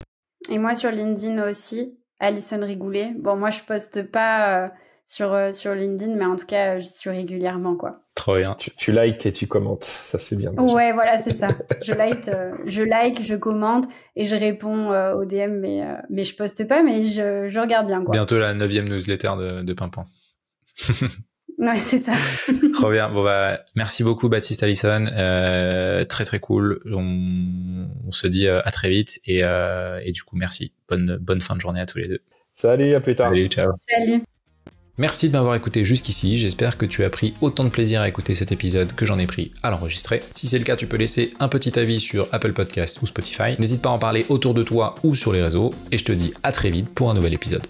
Et moi sur LinkedIn aussi, Alison Rigoulet. Bon, moi je poste pas sur LinkedIn, mais en tout cas j'y suis régulièrement quoi. Trop bien. Tu likes et tu commentes, ça c'est bien. Déjà. Ouais, voilà, c'est ça. Je like, je commente et je réponds aux DM, mais je poste pas, mais je regarde bien quoi. Bientôt la 9e newsletter de Pimpan. Ouais, c'est ça. Trop bien. Bon bah merci beaucoup Baptiste, Alison. Très très cool. On se dit à très vite et du coup merci. Bonne fin de journée à tous les deux. Salut, à plus tard. Salut, ciao. Salut. Merci de m'avoir écouté jusqu'ici, j'espère que tu as pris autant de plaisir à écouter cet épisode que j'en ai pris à l'enregistrer. Si c'est le cas, tu peux laisser un petit avis sur Apple Podcast ou Spotify. N'hésite pas à en parler autour de toi ou sur les réseaux, et je te dis à très vite pour un nouvel épisode.